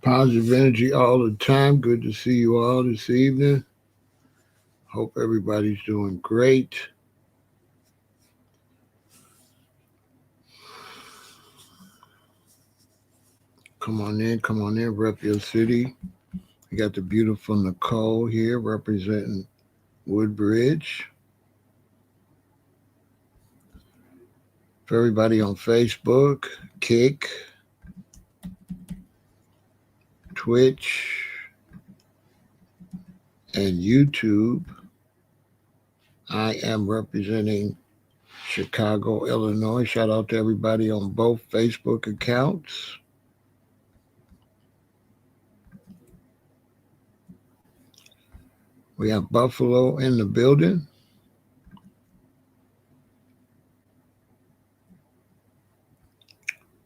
Positive energy all the time. Good to see you all this evening. Hope everybody's doing great. Come on in, rep your city. We got the beautiful Nicole here representing Woodbridge. For everybody on Facebook, Kick, Twitch, and YouTube, I am representing Chicago, Illinois. Shout out to everybody on both Facebook accounts. We have Buffalo in the building.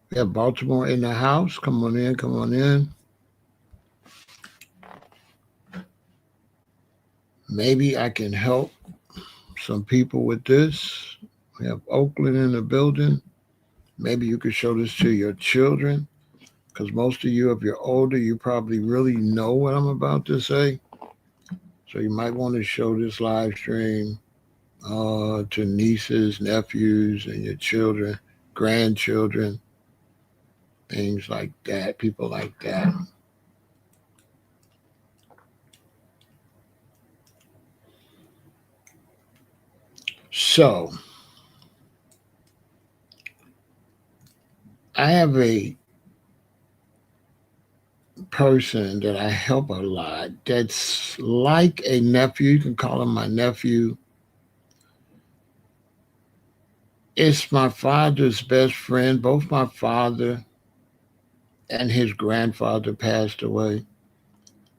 We have Baltimore in the house. Come on in, come on in. Maybe I can help some people with this. We have Oakland in the building. Maybe you could show this to your children, because most of you, if you're older, you probably really know what I'm about to say. So you might want to show this live stream to nieces, nephews, and your children, grandchildren, things like that, people like that. So, I have a person that I help a lot that's like a nephew. You can call him my nephew. It's my father's best friend. Both my father and his grandfather passed away.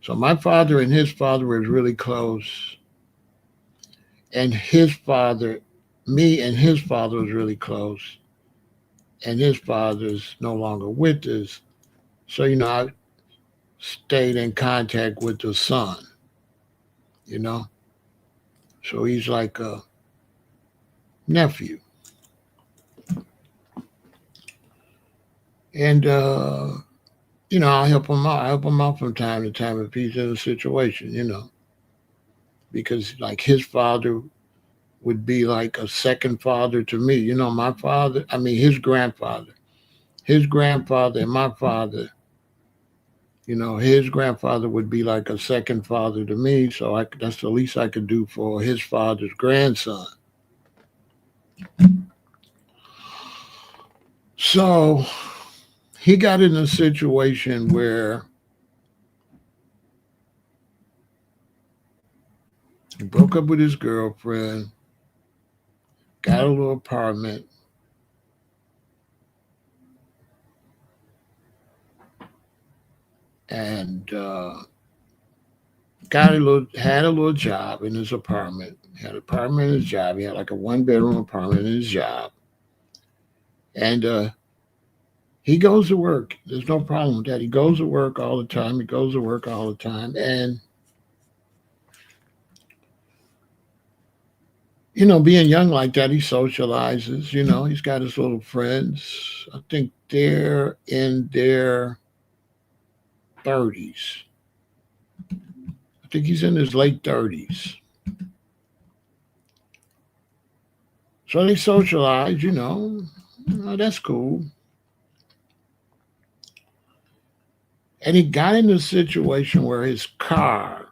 So my father and his father was really close. And his father, me and his father was really close. And his father's no longer with us. So, I stayed in contact with the son, you know. So he's like a nephew. And I'll help him out. I help him out from time to time if he's in a situation, because like his father would be like a second father to me. My father, his grandfather and my father, his grandfather would be like a second father to me. So that's the least I could do for his father's grandson. So he got in a situation where he broke up with his girlfriend, got a little apartment, and had a little job in his apartment. Had an apartment in his job. He had like a 1-bedroom apartment in his job, and he goes to work. There's no problem with that. He goes to work all the time. And being young like that, he socializes. He's got his little friends. I think they're in their 30s. I think he's in his late 30s. So they socialize, that's cool. And he got in a situation where his car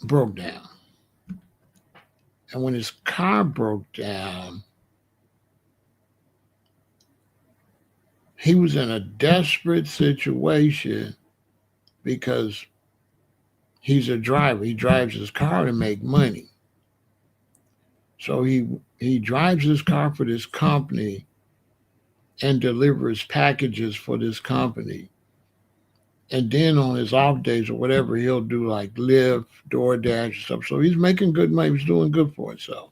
broke down. And when his car broke down, he was in a desperate situation because he's a driver. He drives his car to make money. So he drives his car for this company and delivers packages for this company. And then on his off days or whatever, he'll do like Lyft, DoorDash, and stuff. So he's making good money. He's doing good for himself.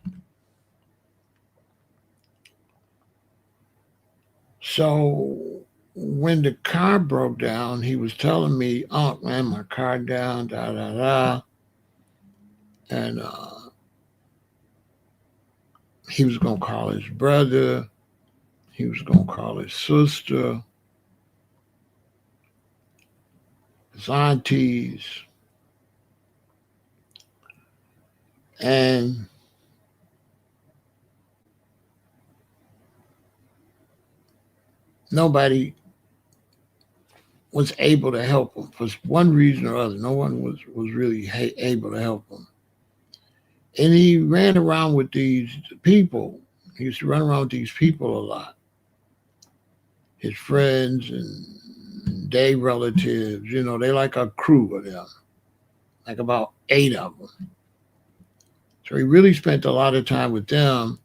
So when the car broke down, he was telling me, "Oh man, my car down, da da da," and he was gonna call his brother. He was gonna call his sister. his aunties, and nobody was able to help him for one reason or other. No one was really able to help him. And he ran around with these people. He used to run around with these people a lot. His friends and their relatives, they like a crew of them, like about 8 of them. So he really spent a lot of time with them.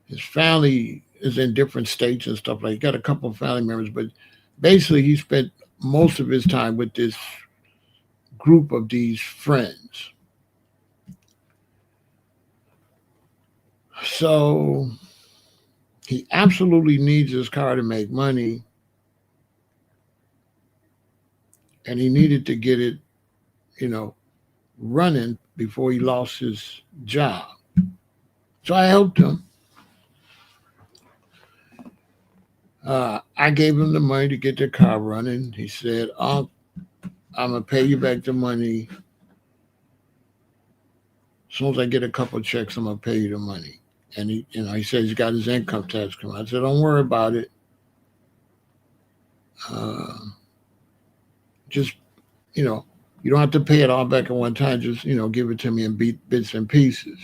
His family is in different states and stuff like. He got a couple of family members, but basically he spent most of his time with this group of these friends. So he absolutely needs his car to make money, and he needed to get it, you know, running before he lost his job. So I helped him. I gave him the money to get the car running. He said, "I'm gonna pay you back the money as soon as I get a couple of checks. I'm gonna pay you the money." And he said he's got his income tax coming. I said, "Don't worry about it. Uh, just you know, you don't have to pay it all back at one time. Just give it to me in bits and pieces."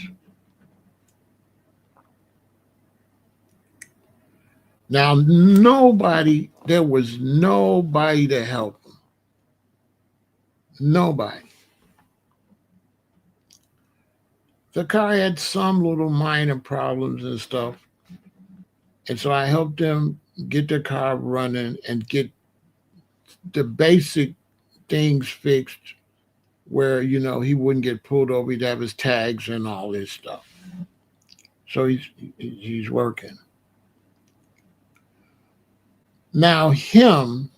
Now, there was nobody to help him. Nobody. The car had some little minor problems and stuff. And so I helped him get the car running and get the basic things fixed where, he wouldn't get pulled over. He'd have his tags and all this stuff. So he's working. Now, you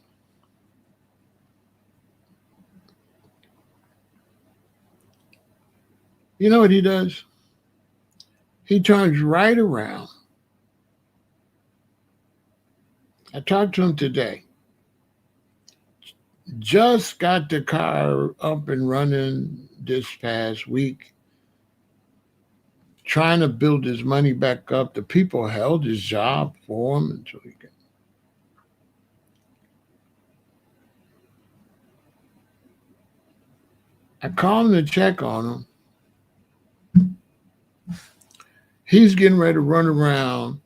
know what he does? He turns right around. I talked to him today. Just got the car up and running this past week, trying to build his money back up. The people held his job for him until he could. I called him to check on him. He's getting ready to run around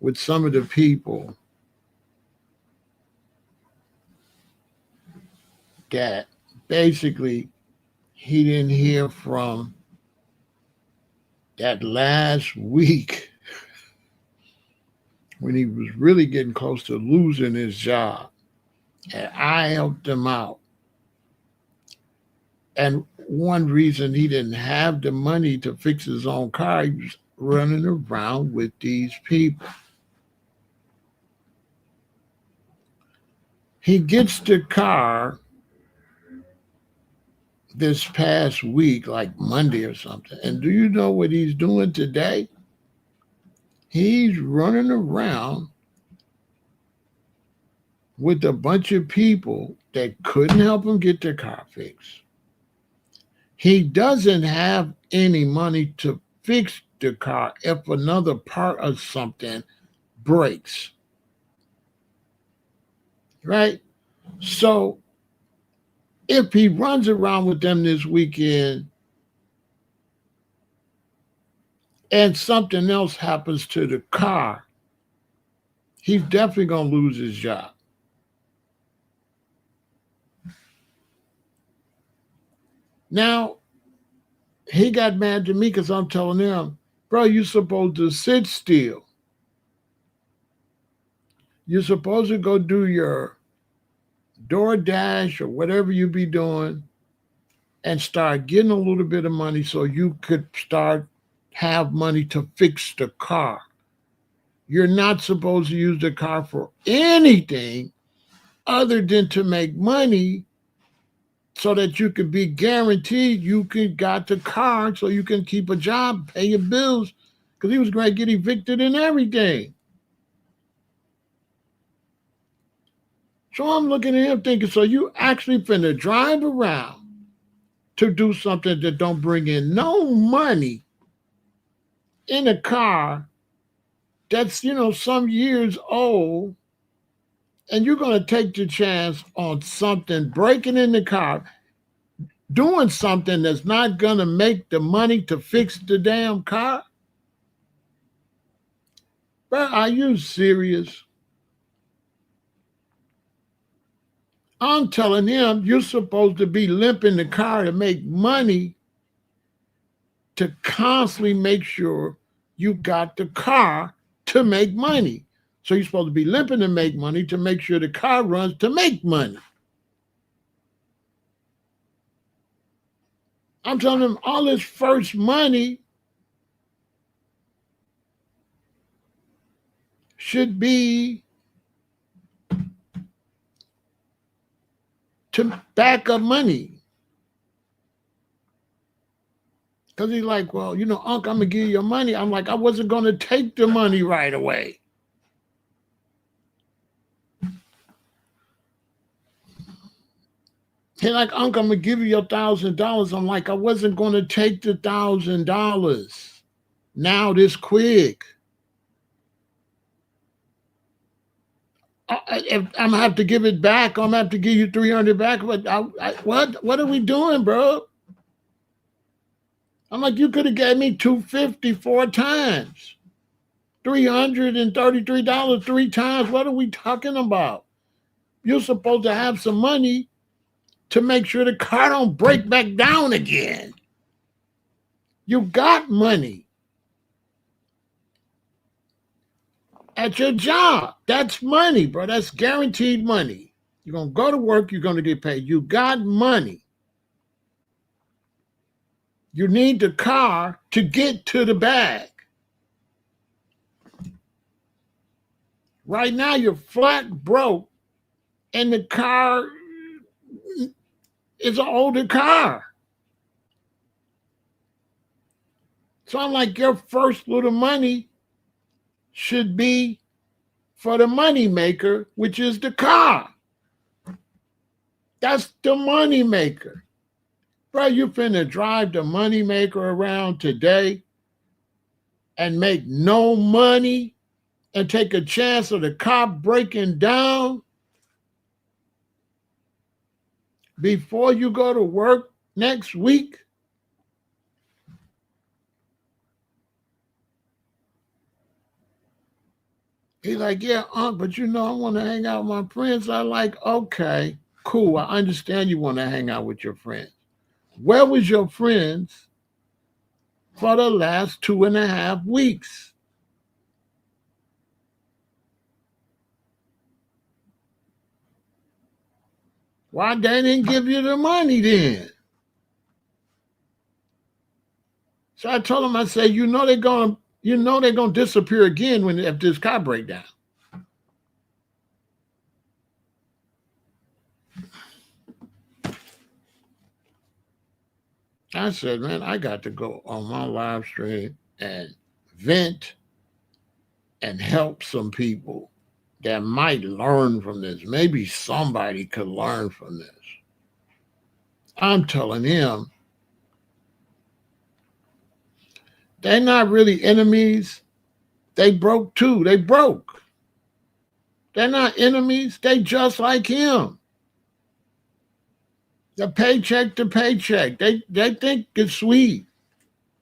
with some of the people that basically he didn't hear from that last week when he was really getting close to losing his job. And I helped him out. And one reason he didn't have the money to fix his own car, he was running around with these people. He gets the car this past week, like Monday or something. And do you know what he's doing today? He's running around with a bunch of people that couldn't help him get their car fixed. He doesn't have any money to fix the car if another part of something breaks. Right? So if he runs around with them this weekend and something else happens to the car, he's definitely going to lose his job. Now, he got mad at me because I'm telling him, bro, you're supposed to sit still. You're supposed to go do your DoorDash or whatever you be doing and start getting a little bit of money so you could have money to fix the car. You're not supposed to use the car for anything other than to make money so that you could be guaranteed you could got the car so you can keep a job, pay your bills, because he was going to get evicted and everything. So I'm looking at him thinking, so you actually finna drive around to do something that don't bring in no money in a car that's, some years old, and you're going to take the chance on something, breaking in the car, doing something that's not going to make the money to fix the damn car? Bro, are you serious? I'm telling him you're supposed to be limping the car to make money, to constantly make sure you got the car to make money. So you're supposed to be limping to make money, to make sure the car runs to make money. I'm telling him all his first money should be to back up money. Because he's like, well, Unc, I'm going to give you your money. I'm like, I wasn't going to take the money right away. He's like, Unc, I'm going to give you your $1,000. I'm like, I wasn't going to take the $1,000 now this quick. If I'm going to have to give it back, I'm going to have to give you $300 back. But what are we doing, bro? I'm like, you could have gave me $250 4 times, $333 3 times. What are we talking about? You're supposed to have some money to make sure the car don't break back down again. You got money at your job. That's money, bro. That's guaranteed money. You're going to go to work, you're going to get paid. You got money. You need the car to get to the bag. Right now, you're flat broke, and the car is an older car. So I'm like, your first little money should be for the money maker, which is the car. That's the money maker. Bro, you finna drive the money maker around today and make no money and take a chance of the car breaking down before you go to work next week? He's like, yeah, Unc, but I want to hang out with my friends. I'm like, okay, cool. I understand you want to hang out with your friends. Where was your friends for the last 2.5 weeks? Why they didn't give you the money then? So I told him, I said, they're gonna disappear again if this car break down. I said, man, I got to go on my live stream and vent and help some people that might learn from this. Maybe somebody could learn from this. I'm telling him, they're not really enemies. They broke too. They broke. They're not enemies. They just like him. The paycheck to paycheck. They think it's sweet.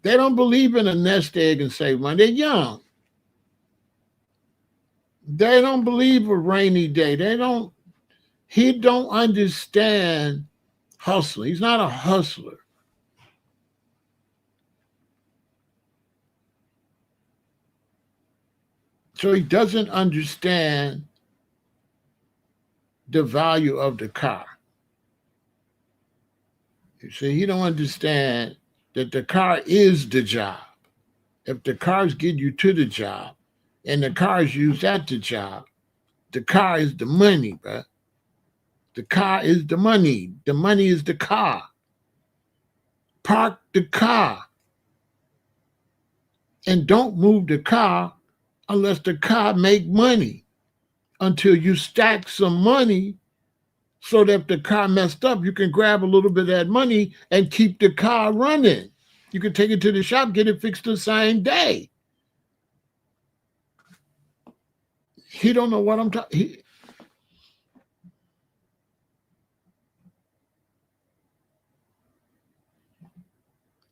They don't believe in a nest egg and save money. They're young. They don't believe a rainy day. He don't understand hustling. He's not a hustler. So he doesn't understand the value of the car. You see, he don't understand that the car is the job. If the cars get you to the job and the car is used at the job, the car is the money, bro. The car is the money. The money is the car. Park the car. And don't move the car unless the car make money. Until you stack some money so that if the car messed up, you can grab a little bit of that money and keep the car running. You can take it to the shop, get it fixed the same day. He don't know what I'm talking.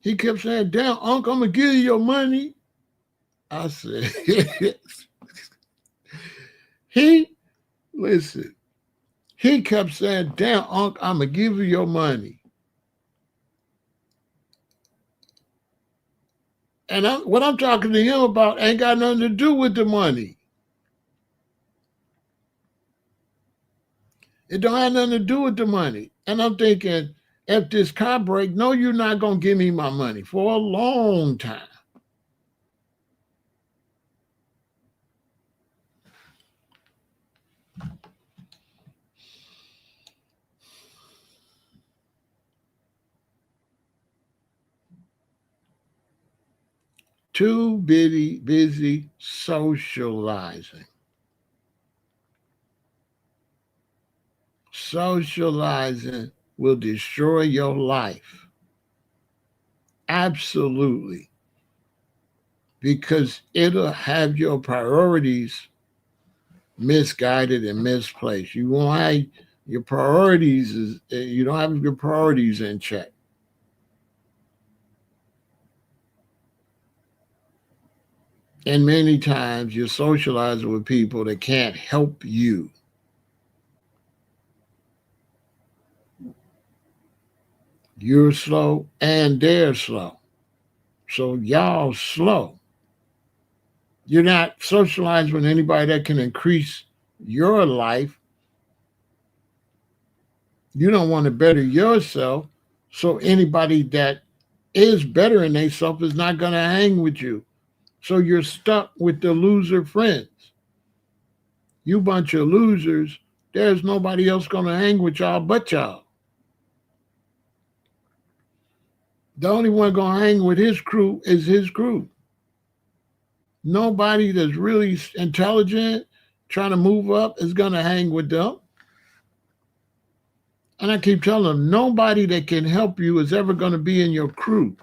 He kept saying, "Damn, Uncle, I'm gonna give you your money." I said, he listen. He kept saying, "Damn, Uncle, I'm gonna give you your money." And what I'm talking to him about ain't got nothing to do with the money. It don't have nothing to do with the money. And I'm thinking, if this car break, no, you're not gonna give me my money for a long time. Too busy socializing. Socializing will destroy your life. Absolutely. Because it'll have your priorities misguided and misplaced. You won't have your priorities you don't have your priorities in check. And many times you're socializing with people that can't help you. You're slow and they're slow. So y'all slow. You're not socializing with anybody that can increase your life. You don't want to better yourself. So anybody that is bettering themselves is not going to hang with you. So you're stuck with the loser friends. You bunch of losers. There's nobody else going to hang with y'all but y'all. The only one going to hang with his crew is his crew. Nobody that's really intelligent, trying to move up, is going to hang with them. And I keep telling them, nobody that can help you is ever going to be in your crew.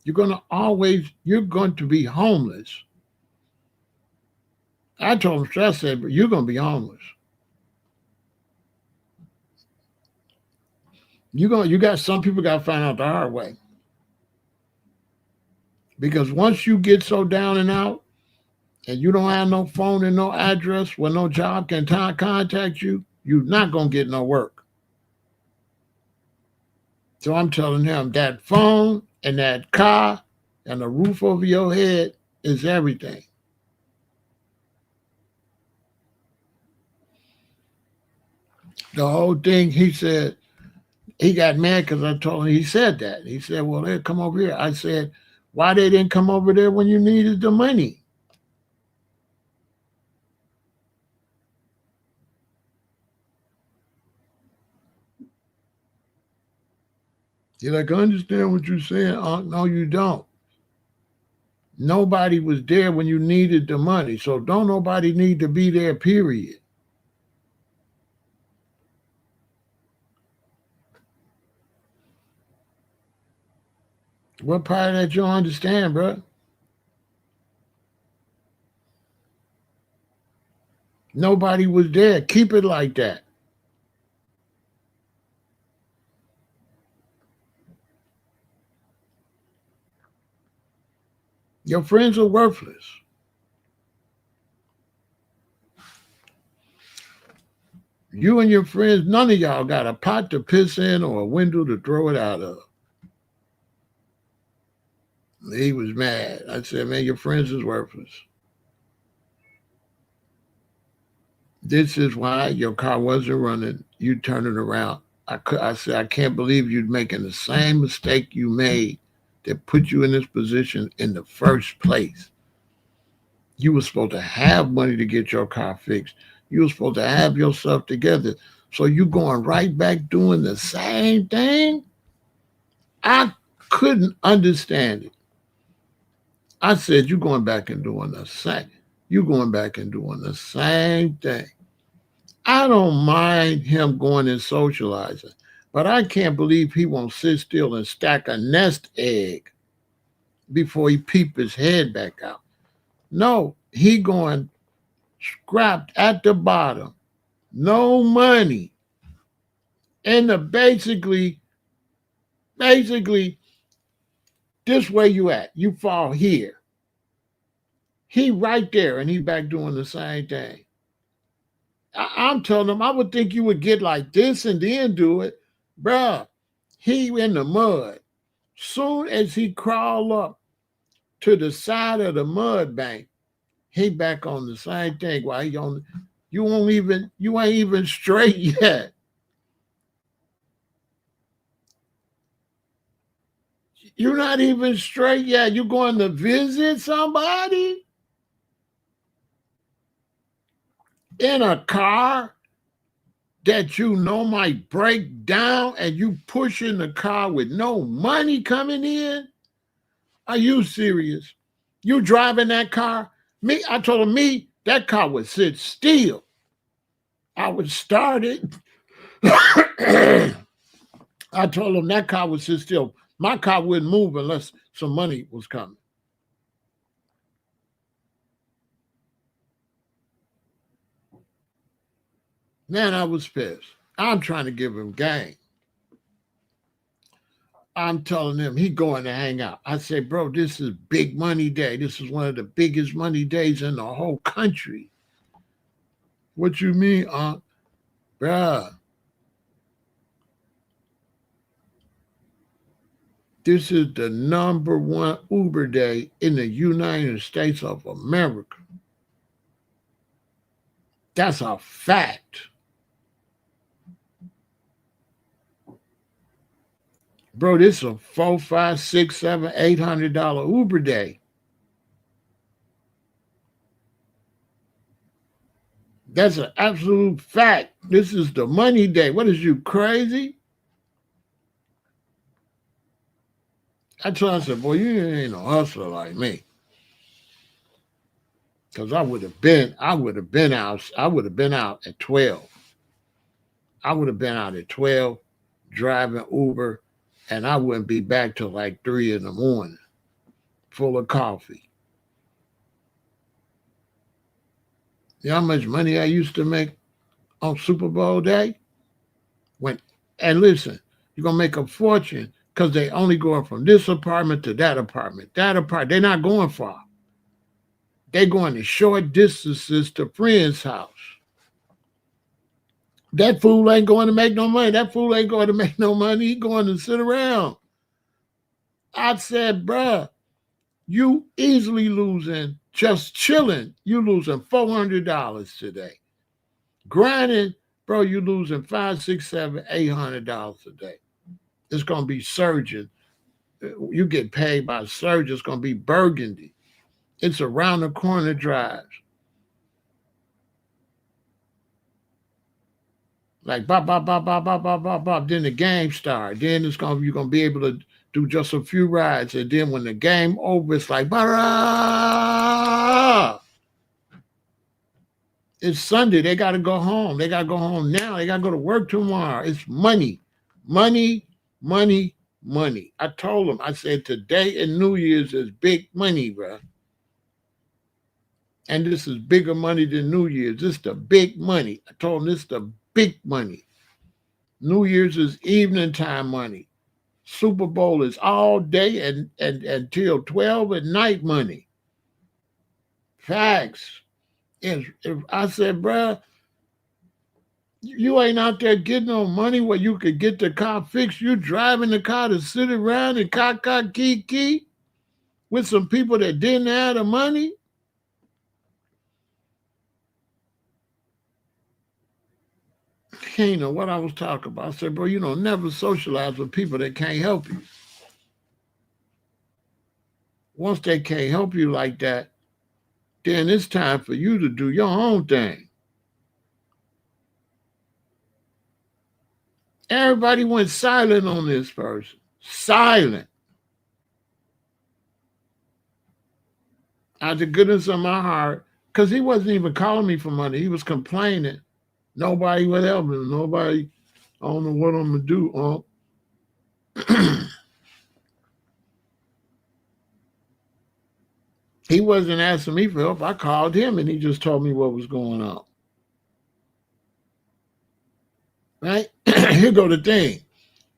You're going to be homeless. I told him, I said, but you're going to be homeless. You got some people got to find out the hard way. Because once you get so down and out, and you don't have no phone and no address where no job can contact you, you're not going to get no work. So I'm telling him that phone and that car and the roof over your head is everything. The whole thing, he said, he got mad because I told him he said that. He said, well, they'll come over here. I said, why they didn't come over there when you needed the money? You're like, I understand what you're saying. No, you don't. Nobody was there when you needed the money. So don't nobody need to be there, period. What part of that you don't understand, bro? Nobody was there. Keep it like that. Your friends are worthless. You and your friends, none of y'all got a pot to piss in or a window to throw it out of. He was mad. I said, man, your friends is worthless. This is why your car wasn't running. You turned it around. I said, I can't believe you're making the same mistake you made that put you in this position in the first place. You were supposed to have money to get your car fixed. You were supposed to have yourself together. So you going right back doing the same thing? I couldn't understand it. I said, you going back and doing the same. You going back and doing the same thing. I don't mind him going and socializing, but I can't believe he won't sit still and stack a nest egg before he peep his head back out. No, he going scrapped at the bottom, no money, and basically, this way you at, you fall here. He right there, and he back doing the same thing. I'm telling him, I would think you would get like this and then do it, bruh. He in the mud. Soon as he crawl up to the side of the mud bank, he back on the same thing. While he on, you ain't even straight yet. You're not even straight yet. You going to visit somebody in a car that you know might break down, and you pushing the car with no money coming in? Are you serious? You driving that car? I told him, that car would sit still. I would start it. I told him that car would sit still. My car wouldn't move unless some money was coming. Man, I was pissed. I'm trying to give him game. I'm telling him he going to hang out. I say, bro, this is big money day. This is one of the biggest money days in the whole country. What you mean, bruh? This is the number one Uber day in the United States of America. That's a fact. Bro, this is a $4, $5, $6, $7, $800 Uber day. That's an absolute fact. This is the money day. What is you, crazy? I told him, I said, boy, you ain't no hustler like me. Cause I would have been out at 12. I would have been out at 12 driving Uber, and I wouldn't be back till like 3 in the morning, full of coffee. You know how much money I used to make on Super Bowl day? And listen, you're gonna make a fortune because they only going from this apartment to that apartment, that apartment. They're not going far. They're going to short distances to friends' house. That fool ain't going to make no money. That fool ain't going to make no money. He going to sit around. I said, bruh, you easily losing, just chilling, you losing $400 today. Grinding, bro, you losing $5, $6, $7, $800 a day. It's gonna be surgeon. You get paid by surgeon. It's gonna be burgundy. It's around the corner drives. Like bop bop bop bop bop bop bop bop. Then the game start. Then you're gonna be able to do just a few rides, and then when the game over, it's like bah! It's Sunday. They got to go home. They got to go home now. They got to go to work tomorrow. It's money, money, money, money. I told them, I said, today and New Year's is big money, bro. And this is bigger money than New Year's. This is the big money. I told them this is the big money. New Year's is evening time money. Super Bowl is all day and until 12 at night money. Facts. If I said, bro, you ain't out there getting no money where you could get the car fixed. You driving the car to sit around and kiki with some people that didn't have the money. He ain't know what I was talking about. I said, bro, you don't never socialize with people that can't help you. Once they can't help you like that, then it's time for you to do your own thing. Everybody went silent on this person. Silent. Out of the goodness of my heart, because he wasn't even calling me for money. He was complaining. Nobody would help him. Nobody, I don't know what I'm going to do. He wasn't asking me for help. I called him and he just told me what was going on. Right? Here go the thing.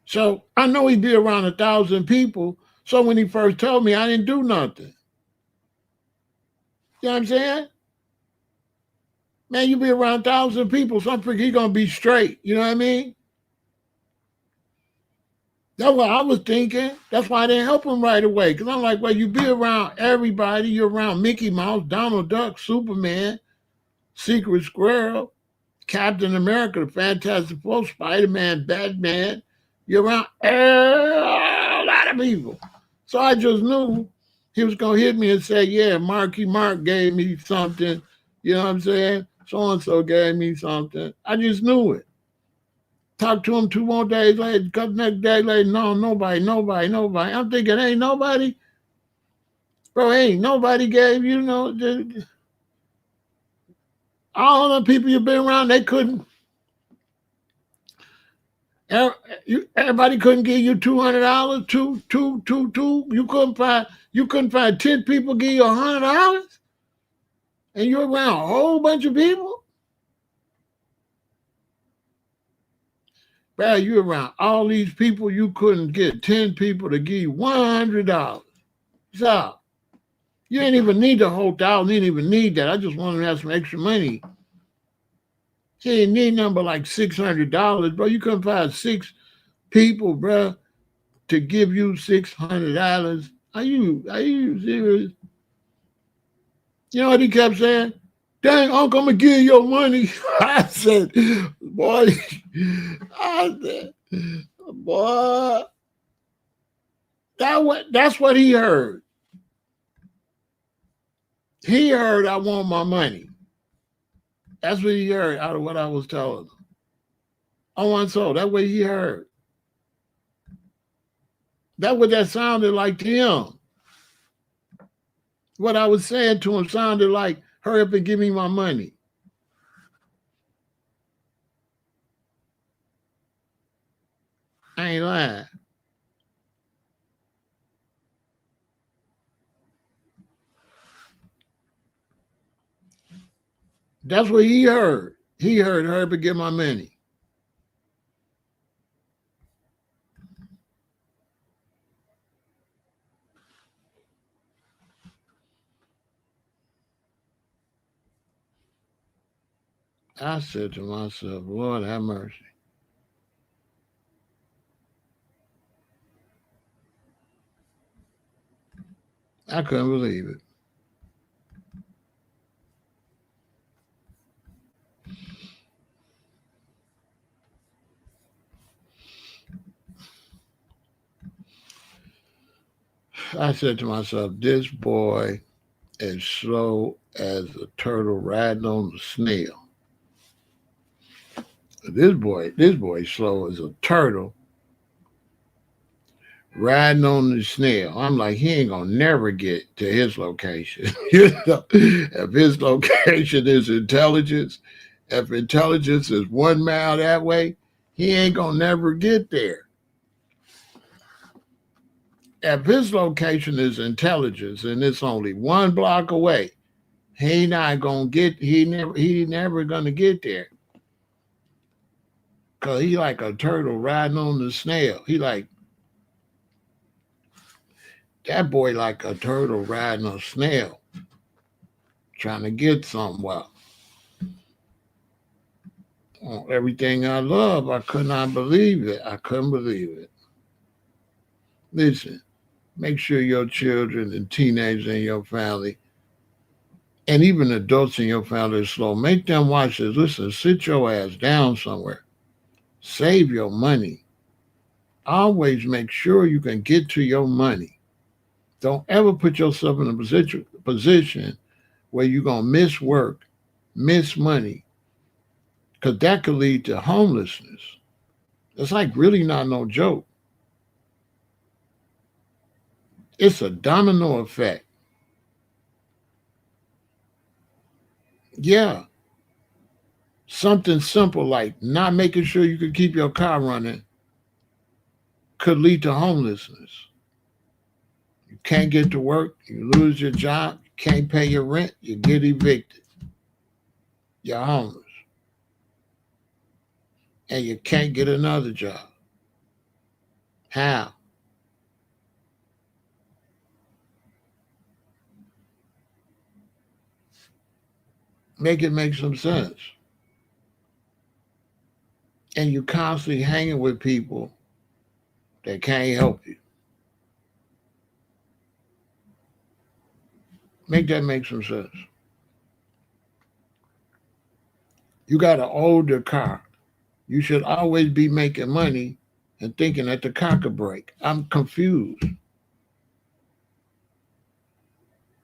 So I know he'd be around 1,000 people. So when he first told me, I didn't do nothing. You know what I'm saying? Man, you be around 1,000 people, so I figured he's going to be straight. You know what I mean? That's what I was thinking. That's why I didn't help him right away. Because I'm like, well, you be around everybody. You're around Mickey Mouse, Donald Duck, Superman, Secret Squirrel, Captain America, the Fantastic Four, Spider-Man, Batman. You're around a lot of people. So I just knew he was going to hit me and say, yeah, Marky Mark gave me something. You know what I'm saying? So-and-so gave me something. I just knew it. Talk to him 2 more days later, cut next day later. No, nobody. I'm thinking, ain't nobody, bro. Ain't nobody gave you all the people you've been around. They couldn't. Everybody couldn't give you $200. Two. You couldn't find 10 people give you $100, and you're around a whole bunch of people. Bro, you're around all these people. You couldn't get 10 people to give you $100. So you ain't even need the whole 1,000. You didn't even need that. I just wanted to have some extra money. You didn't need nothing but like $600, bro. You couldn't find 6 people, bro, to give you $600. Are you serious? You know what he kept saying? Dang, Uncle, I'm gonna give you your money. I said, boy, I said, boy, that's what he heard. He heard I want my money. That's what he heard out of what I was telling him. I want so. That way he heard. That what that sounded like to him. What I was saying to him sounded like, hurry up and give me my money. I ain't lying. That's what he heard. He heard, hurry up and get my money. I said to myself, Lord have mercy. I couldn't believe it. I said to myself, this boy is slow as a turtle riding on a snail. This boy slow as a turtle riding on the snail. I'm like, he ain't gonna never get to his location. If his location is intelligence, if intelligence is 1 mile that way, he ain't gonna never get there. If his location is intelligence and it's only 1 block away, he not gonna get. He never gonna get there. Cause he like a turtle riding on the snail. He like that boy like a turtle riding a snail, trying to get somewhere. On everything I love, I could not believe it. I couldn't believe it. Listen, make sure your children and teenagers in your family, and even adults in your family are slow. Make them watch this. Listen, sit your ass down somewhere. Save your money. Always make sure you can get to your money. Don't ever put yourself in a position where you're going to miss work, miss money, because that could lead to homelessness. It's like really not no joke. It's a domino effect. Yeah. Something simple like not making sure you can keep your car running could lead to homelessness. You can't get to work, you lose your job, you can't pay your rent, you get evicted, you're homeless, and you can't get another job. How? Make it make some sense. And you constantly hanging with people that can't help you. Make that make some sense. You got an older car. You should always be making money and thinking that the car could break. I'm confused.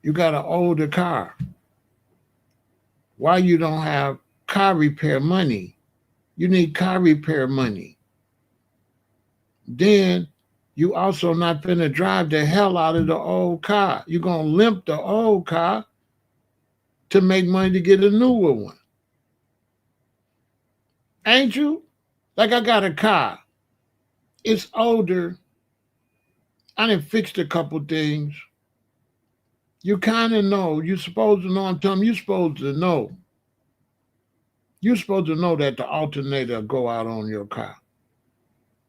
You got an older car. Why you don't have car repair money? You need car repair money. Then you also not finna drive the hell out of the old car. You're gonna limp the old car to make money to get a newer one. Ain't you? Like I got a car. It's older. I done fixed a couple things. You kind of know. You're supposed to know. I'm telling you, you're supposed to know. You're supposed to know that the alternator will go out on your car.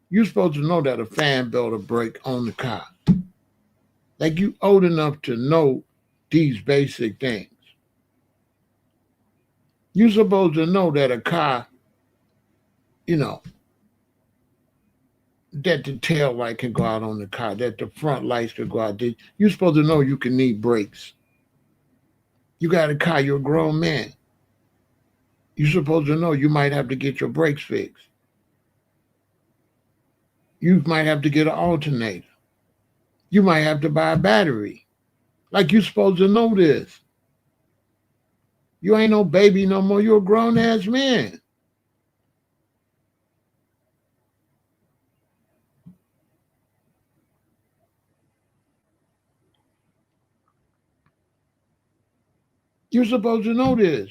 You're supposed to know that a fan belt will break on the car. Like you old enough to know these basic things. You're supposed to know that a car, you know, that the tail light can go out on the car, that the front lights can go out. You're supposed to know you can need brakes. You got a car, you're a grown man. You're supposed to know you might have to get your brakes fixed. You might have to get an alternator. You might have to buy a battery. Like you're supposed to know this. You ain't no baby no more. You're a grown ass man. You're supposed to know this.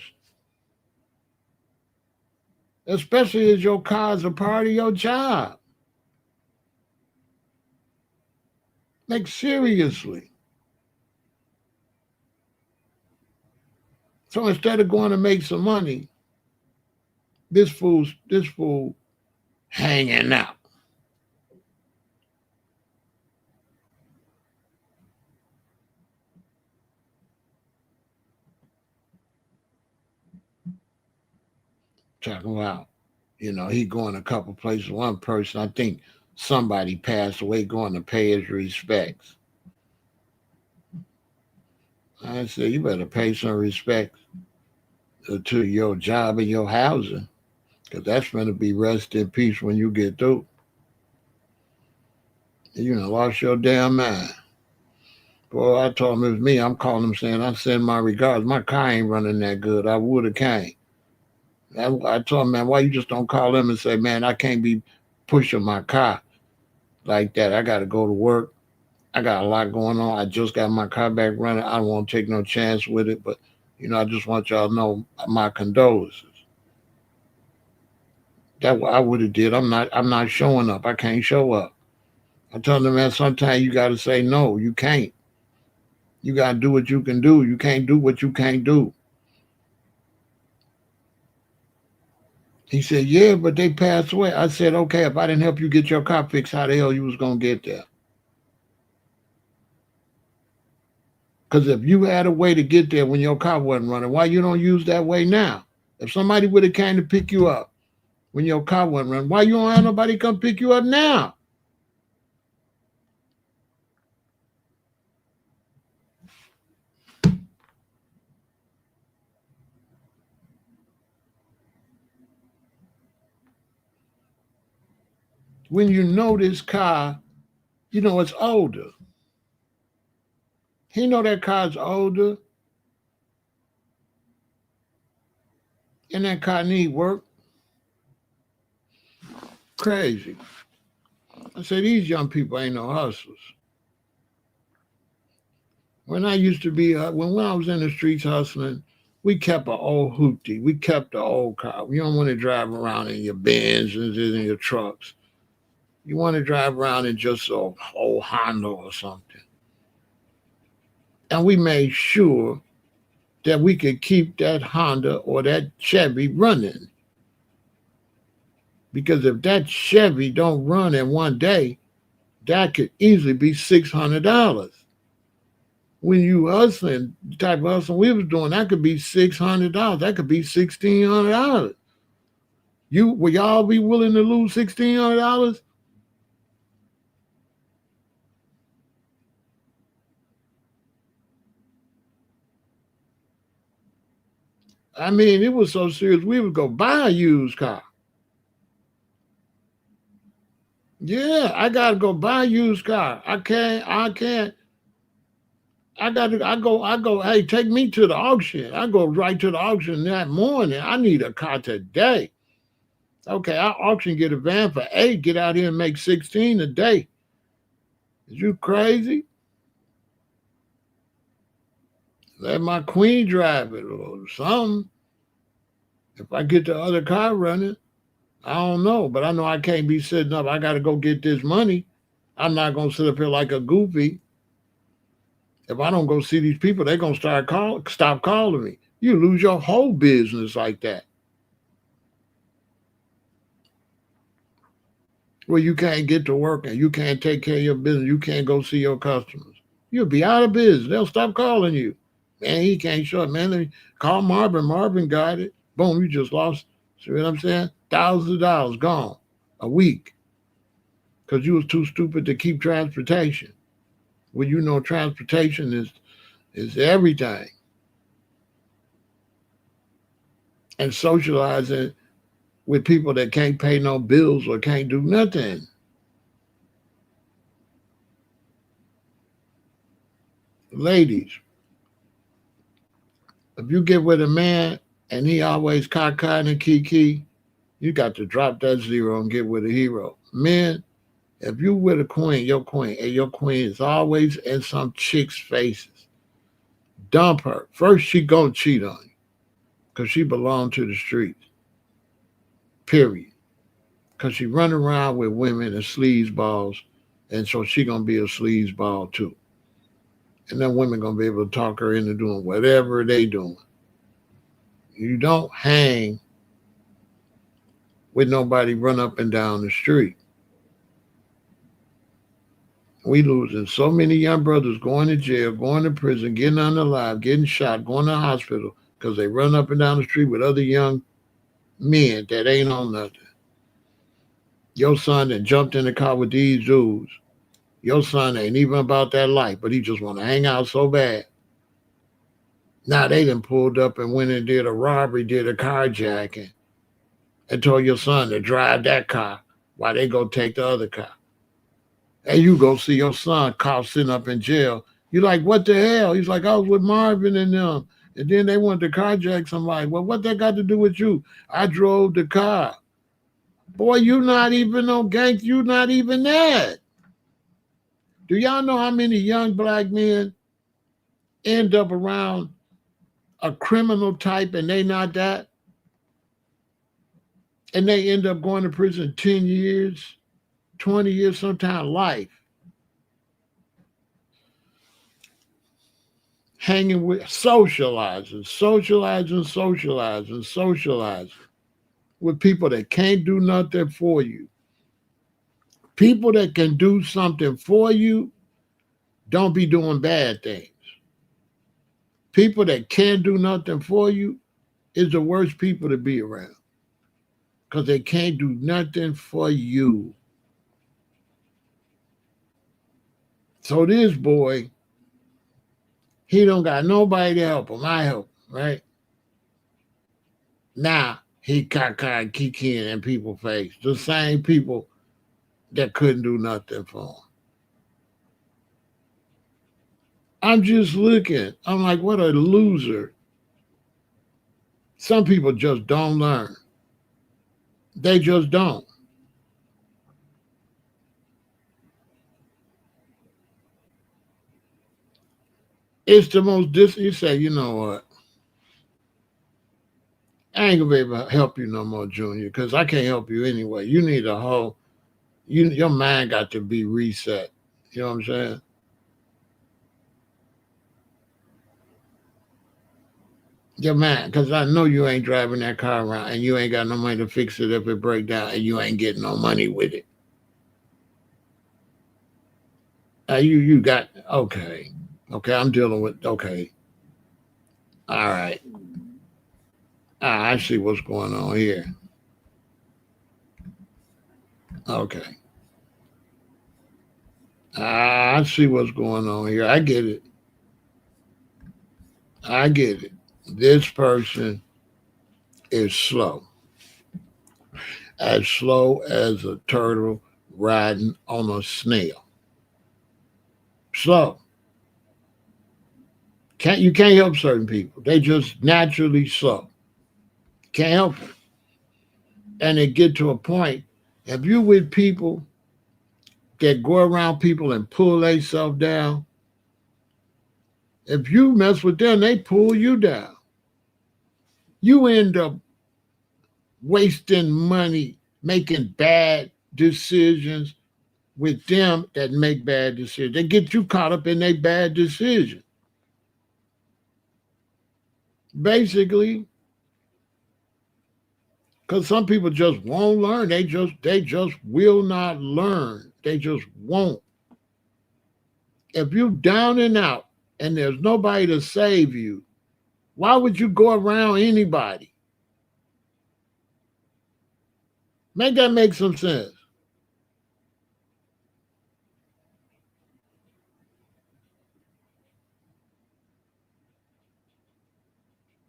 Especially as your car's a part of your job. Like seriously. So instead of going to make some money, this fool hanging out. Talking about, he going a couple places. One person, I think somebody passed away, going to pay his respects. I said, you better pay some respect to your job and your housing, because that's going to be rest in peace when you get through. You done lost your damn mind. Boy, I told him it was me. I'm calling him saying, I send my regards. My car ain't running that good. I would have came. I told him, man, why you just don't call him and say, man, I can't be pushing my car like that. I got to go to work. I got a lot going on. I just got my car back running. I don't want to take no chance with it, but I just want y'all to know my condolences. That what I would have did. I'm not showing up. I can't show up. I told him, man, sometimes you got to say no. You can't. You got to do what you can do. You can't do what you can't do. He said, yeah, but they passed away. I said, okay, if I didn't help you get your car fixed, how the hell you was going to get there? Because if you had a way to get there when your car wasn't running, why you don't use that way now? If somebody would have came to pick you up when your car wasn't running, why you don't have nobody come pick you up now? When you know this car, it's older. He know that car's older, and that car need work. Crazy. I said, these young people ain't no hustlers. When I used to be, when I was in the streets hustling, We kept an old hoopty. We kept the old car. You don't want to drive around in your Benz and in your trucks. You want to drive around in just a old Honda or something. And we made sure that we could keep that Honda or that Chevy running. Because if that Chevy don't run in one day, that could easily be $600. When you hustling, the type of hustling we was doing, that could be $600. That could be $1,600. Will y'all be willing to lose $1,600? I mean, it was so serious. We would go buy a used car. Yeah, I gotta go buy a used car. I can't. I go, hey, take me to the auction. I go right to the auction that morning. I need a car today. Okay, I auction, get a van for 8, get out here and make 16 a day. Is you crazy? Let my queen drive it or something. If I get the other car running, I don't know. But I know I can't be sitting up. I gotta go get this money. I'm not gonna sit up here like a goofy. If I don't go see these people, they're gonna stop calling me. You lose your whole business like that. Well, you can't get to work and you can't take care of your business. You can't go see your customers. You'll be out of business. They'll stop calling you. Man, he can't show it. Man, let me call Marvin. Marvin got it. Boom, you just lost. See what I'm saying? Thousands of dollars gone a week because you was too stupid to keep transportation. Well, you know transportation is everything. And socializing with people that can't pay no bills or can't do nothing. Ladies, if you get with a man and he always cockeyed and kiki, you got to drop that zero and get with a hero. Men, if you with a queen, and your queen is always in some chick's faces, dump her. First, she gonna cheat on you because she belong to the streets. Period. Because she run around with women and sleaze balls, and so she gonna be a sleaze ball too. And then women gonna be able to talk her into doing whatever they doing. You don't hang with nobody run up and down the street. We losing so many young brothers going to jail, going to prison, getting unalive, getting shot, going to the hospital because they run up and down the street with other young men that ain't on nothing. Your son that jumped in the car with these dudes. Your son ain't even about that life, but he just want to hang out so bad. Now they done pulled up and went and did a robbery, did a carjacking, and told your son to drive that car while they go take the other car. And you go see your son caught sitting up in jail. You like, what the hell? He's like, I was with Marvin and them. And then they wanted to carjack somebody. Well, what that got to do with you? I drove the car. Boy, you not even no gang. You not even that. Do y'all know how many young black men end up around a criminal type and they not that? And they end up going to prison 10 years, 20 years, sometimes life. Hanging with, socializing with people that can't do nothing for you. People that can do something for you don't be doing bad things. People that can't do nothing for you is the worst people to be around because they can't do nothing for you. So this boy, he don't got nobody to help him. I help him, right? Now he cockeyed kikiing in people's face. The same people that couldn't do nothing for him. I'm just looking. I'm like, what a loser. Some people just don't learn. They just don't. It's the most you say, you know what? I ain't gonna be able to help you no more, Junior, because I can't help you anyway. You need a whole your mind got to be reset. You know what I'm saying? Your mind, because I know you ain't driving that car around and you ain't got no money to fix it if it break down and you ain't getting no money with it. You got okay. Okay, I'm dealing with okay. All right. I see what's going on here. Okay. I see what's going on here. I get it. I get it. This person is slow as a turtle riding on a snail. Slow. You can't help certain people. They just naturally slow. Can't help it. And it get to a point. If you with people that go around people and pull themselves down, if you mess with them, they pull you down. You end up wasting money making bad decisions with them that make bad decisions. They get you caught up in their bad decision. Basically, because some people just won't learn. They just will not learn. They just won't. If you down and out and there's nobody to save you, why would you go around anybody? Make that make some sense.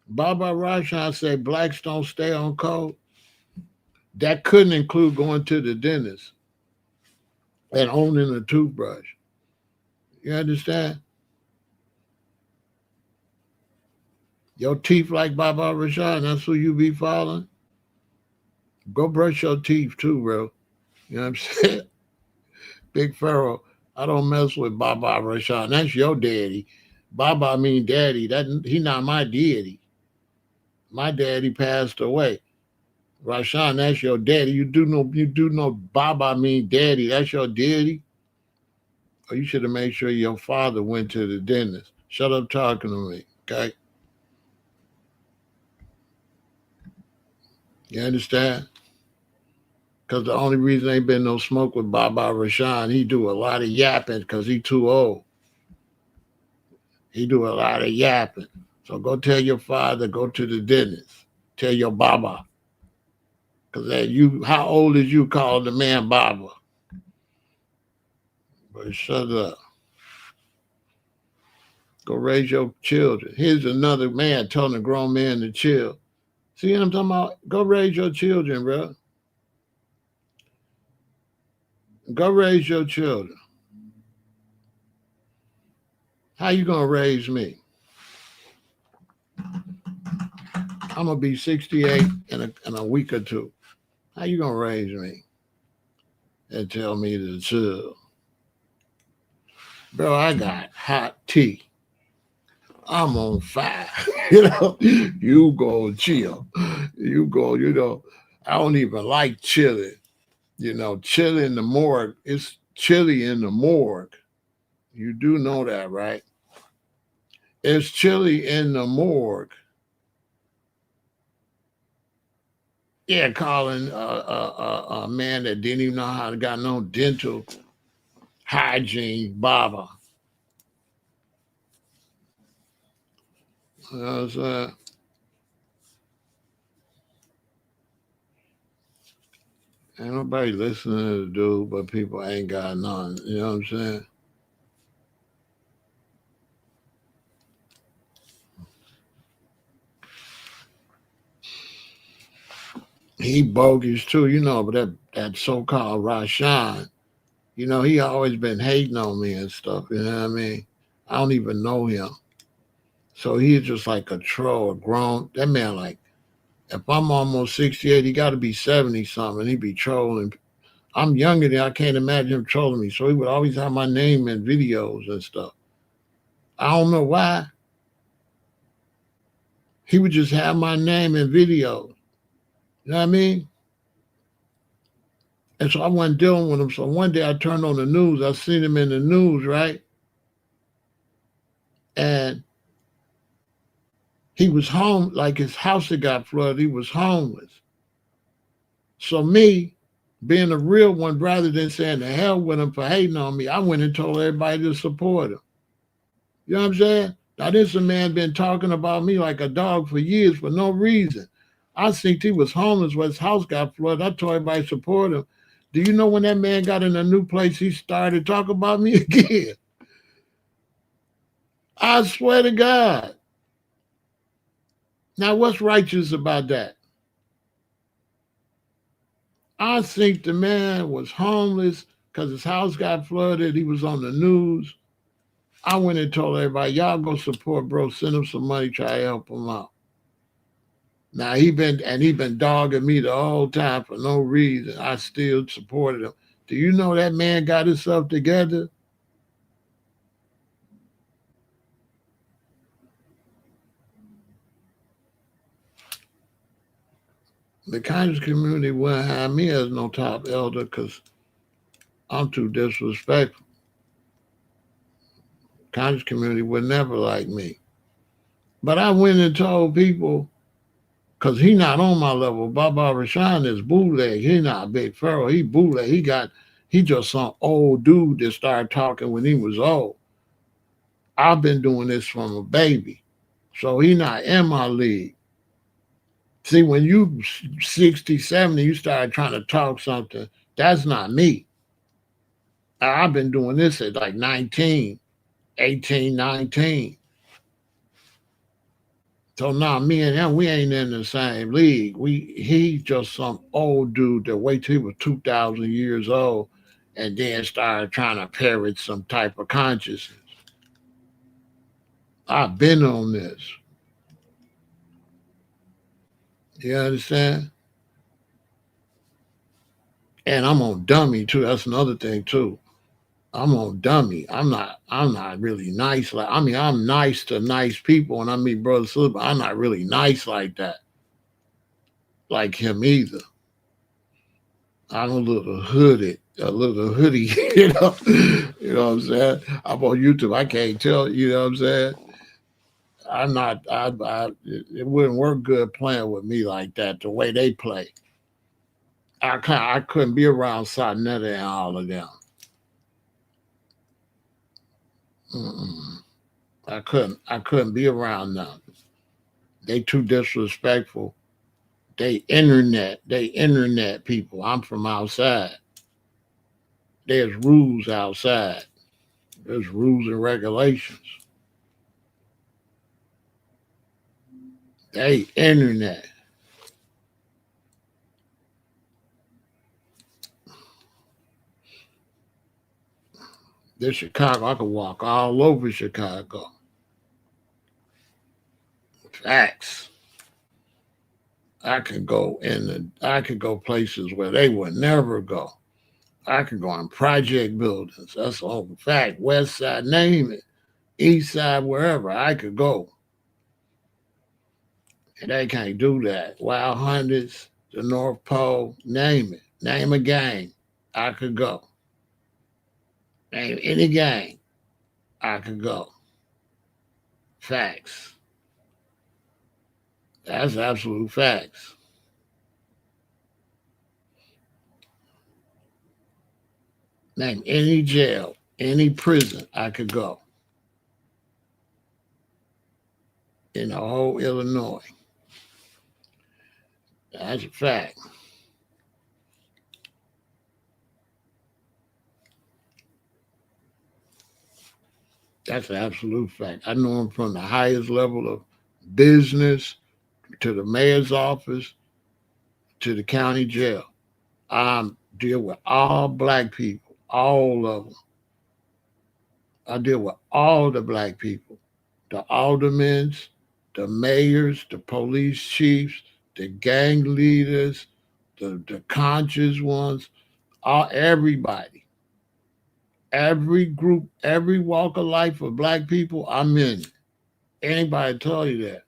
Baba Rashan said blacks don't stay on code. That couldn't include going to the dentist and owning a toothbrush. You understand? Your teeth like Baba Rashan, that's who you be following. Go brush your teeth too, bro. You know what I'm saying? Big Pharaoh, I don't mess with Baba Rashan. That's your daddy. Baba mean daddy. That he not my deity. My daddy passed away. Rashan, that's your daddy. You do know Baba mean daddy. That's your deity. Or you should have made sure your father went to the dentist. Shut up talking to me. Okay? You understand? Because the only reason ain't been no smoke with Baba Rashan, he do a lot of yapping because he too old. He do a lot of yapping. So go tell your father, go to the dentist. Tell your Baba. Because how old is you calling the man Baba? But shut up. Go raise your children. Here's another man telling a grown man to chill. See what I'm talking about? Go raise your children, bro. Go raise your children. How you gonna raise me? I'm gonna be 68 in a week or two. How you gonna raise me and tell me to chill? Bro, I got hot tea. I'm on fire. You go chill. You go, I don't even like chilling. Chill in the morgue. It's chilly in the morgue. You do know that, right? It's chilly in the morgue. Yeah, calling a man that didn't even know how to got no dental hygiene, Baba. You know what I'm saying? Ain't nobody listening to the dude, but people ain't got none. You know what I'm saying? He bogus too, but that so-called Rashan, he always been hating on me and stuff, you know what I mean? I don't even know him. So he's just like a troll, a grown that man like if I'm almost 68, he gotta be 70 something. He be trolling. I'm younger than I can't imagine him trolling me. So he would always have my name in videos and stuff. I don't know why. He would just have my name in videos. You know what I mean? And so I wasn't dealing with him. So one day I turned on the news. I seen him in the news, right? And he was home, like his house had got flooded. He was homeless. So me, being a real one, rather than saying the hell with him for hating on me, I went and told everybody to support him. You know what I'm saying? Now this a man been talking about me like a dog for years for no reason. I think he was homeless when his house got flooded. I told everybody to support him. Do you know when that man got in a new place, he started talking about me again? I swear to God. Now, what's righteous about that? I think the man was homeless because his house got flooded. He was on the news. I went and told everybody, y'all go support bro, send him some money, try to help him out. Now he been dogging me the whole time for no reason. I still supported him. Do you know that man got himself together? The conscious community wouldn't have me as no top elder because I'm too disrespectful. Conscious community would never like me. But I went and told people, because he not on my level. Baba Rashan is bootleg. He not big Pharaoh. He bootleg. He just some old dude that started talking when he was old. I've been doing this from a baby. So he not in my league. See, when you 60, 70, you start trying to talk something, that's not me. I've been doing this at like 19, 18, 19. So now me and him, we ain't in the same league. He's just some old dude that wait till he was 2,000 years old and then started trying to parrot some type of consciousness. I've been on this. You understand? And I'm on dummy too. That's another thing too. I'm on dummy. I'm not really nice. Like, I mean, I'm nice to nice people and I meet brother sister, but I'm not really nice like that. Like him either. I'm a little hoodie, you know what I'm saying? I'm on YouTube. I can't tell, you know what I'm saying? I'm not, it wouldn't work good playing with me like that, the way they play. I couldn't be around Sarnetta and all of them. Mm-mm. I couldn't be around them. They too disrespectful. They internet people. I'm from outside. There's rules outside. There's rules and regulations. They internet. This Chicago, I could walk all over Chicago. Facts. I could go places where they would never go. I could go in project buildings. That's all fact. West side, name it. East side, wherever. I could go. And they can't do that. Wild Hundreds, the North Pole, name it. Name a gang. I could go. Name any gang. I could go. Facts. That's absolute facts. Name any jail, any prison I could go in the whole Illinois. That's a fact. That's an absolute fact. I know him from the highest level of business to the mayor's office to the county jail. I deal with all black people, all of them. I deal with all the black people, the aldermen, the mayors, the police chiefs, the gang leaders, the conscious ones, all everybody, every group, every walk of life of black people. I'm in it. Anybody tell you that?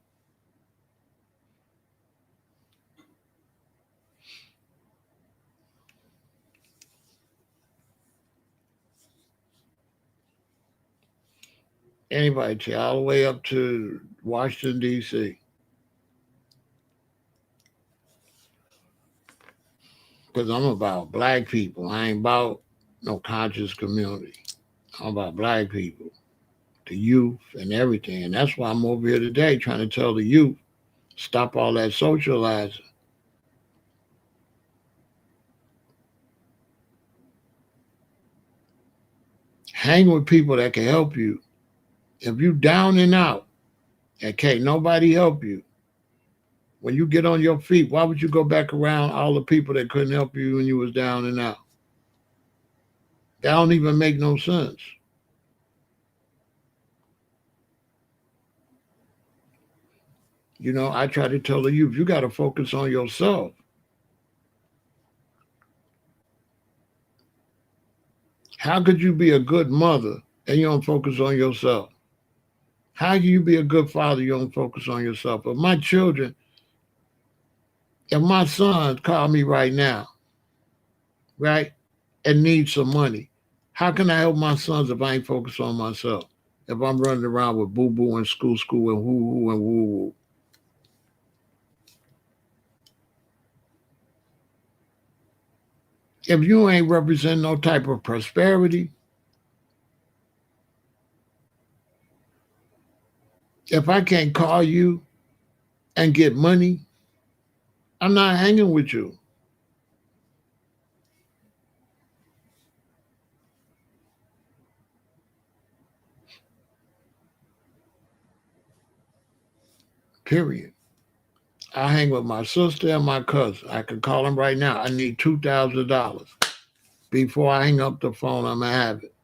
Anybody tell you, all the way up to Washington, D.C. Because I'm about black people. I ain't about no conscious community. I'm about black people, the youth, and everything. And that's why I'm over here today trying to tell the youth, stop all that socializing. Hang with people that can help you. If you down and out and can't nobody help you, when you get on your feet, why would you go back around all the people that couldn't help you when you was down and out? That don't even make no sense. I try to tell the youth, you got to focus on yourself. How could you be a good mother and you don't focus on yourself? How can you be a good father, you don't focus on yourself? If my children, if my sons call me right now, right, and need some money, how can I help my sons if I ain't focused on myself? If I'm running around with boo boo and school and woo woo and woo woo. If you ain't represent no type of prosperity, if I can't call you and get money, I'm not hanging with you. Period. I hang with my sister and my cousin. I can call them right now. I need $2,000. Before I hang up the phone, I'm going to have it.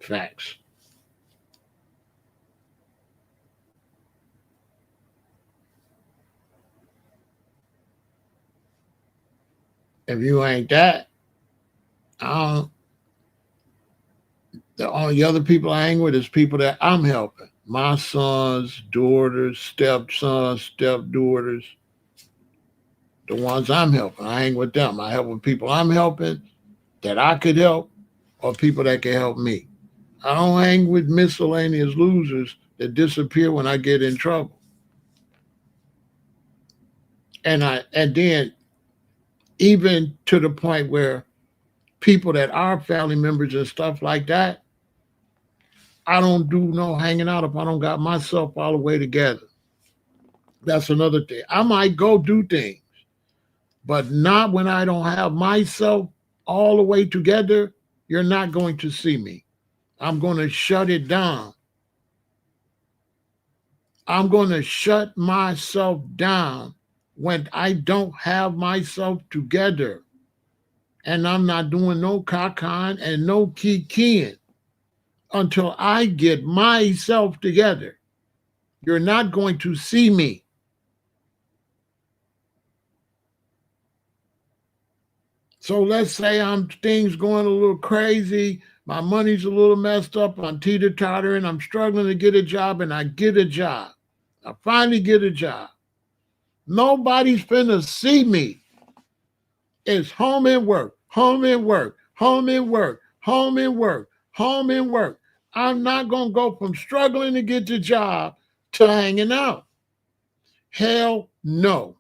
Facts. If you ain't that, I don't, the only other people I hang with is people that I'm helping. My sons, daughters, stepsons, stepdaughters, the ones I'm helping. I hang with them. I help with people I'm helping that I could help or people that can help me. I don't hang with miscellaneous losers that disappear when I get in trouble. And then even to the point where people that are family members and stuff like that, I don't do no hanging out if I don't got myself all the way together. That's another thing. I might go do things, but not when I don't have myself all the way together. You're not going to see me. I'm going to shut it down. I'm going to shut myself down when I don't have myself together. And I'm not doing no cacan and no kikiing until I get myself together. You're not going to see me. So let's say things going a little crazy, my money's a little messed up, I'm teeter-tottering, I'm struggling to get a job, and I get a job. I finally get a job. Nobody's finna see me. It's home and work, home and work, home and work, home and work, home and work. I'm not gonna go from struggling to get the job to hanging out. Hell no.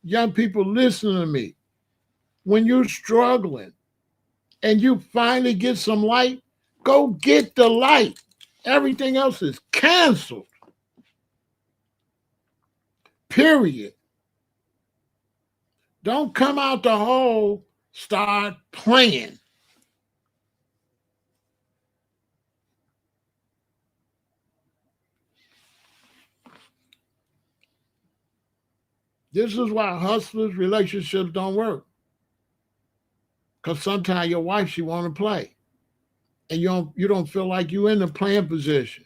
Young people, listen to me. When you're struggling and you finally get some light, go get the light. Everything else is canceled. Period. Don't come out the hole, start playing. This is why hustlers' relationships don't work. Because sometimes your wife, she want to play. And you don't feel like you in the playing position.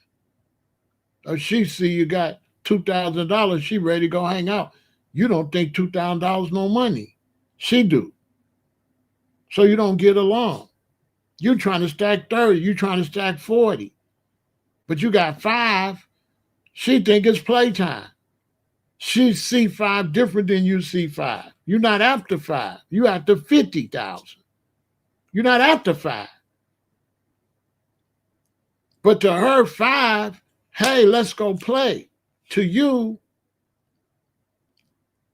Or she see you got $2,000, she ready to go hang out. You don't think $2,000 no money. She do. So you don't get along. You trying to stack 30, you trying to stack 40. But you got 5. She think it's playtime. She see 5 different than you see 5. You're not after 5. You after 50,000. You're not after 5. But to her, 5, hey, let's go play. To you,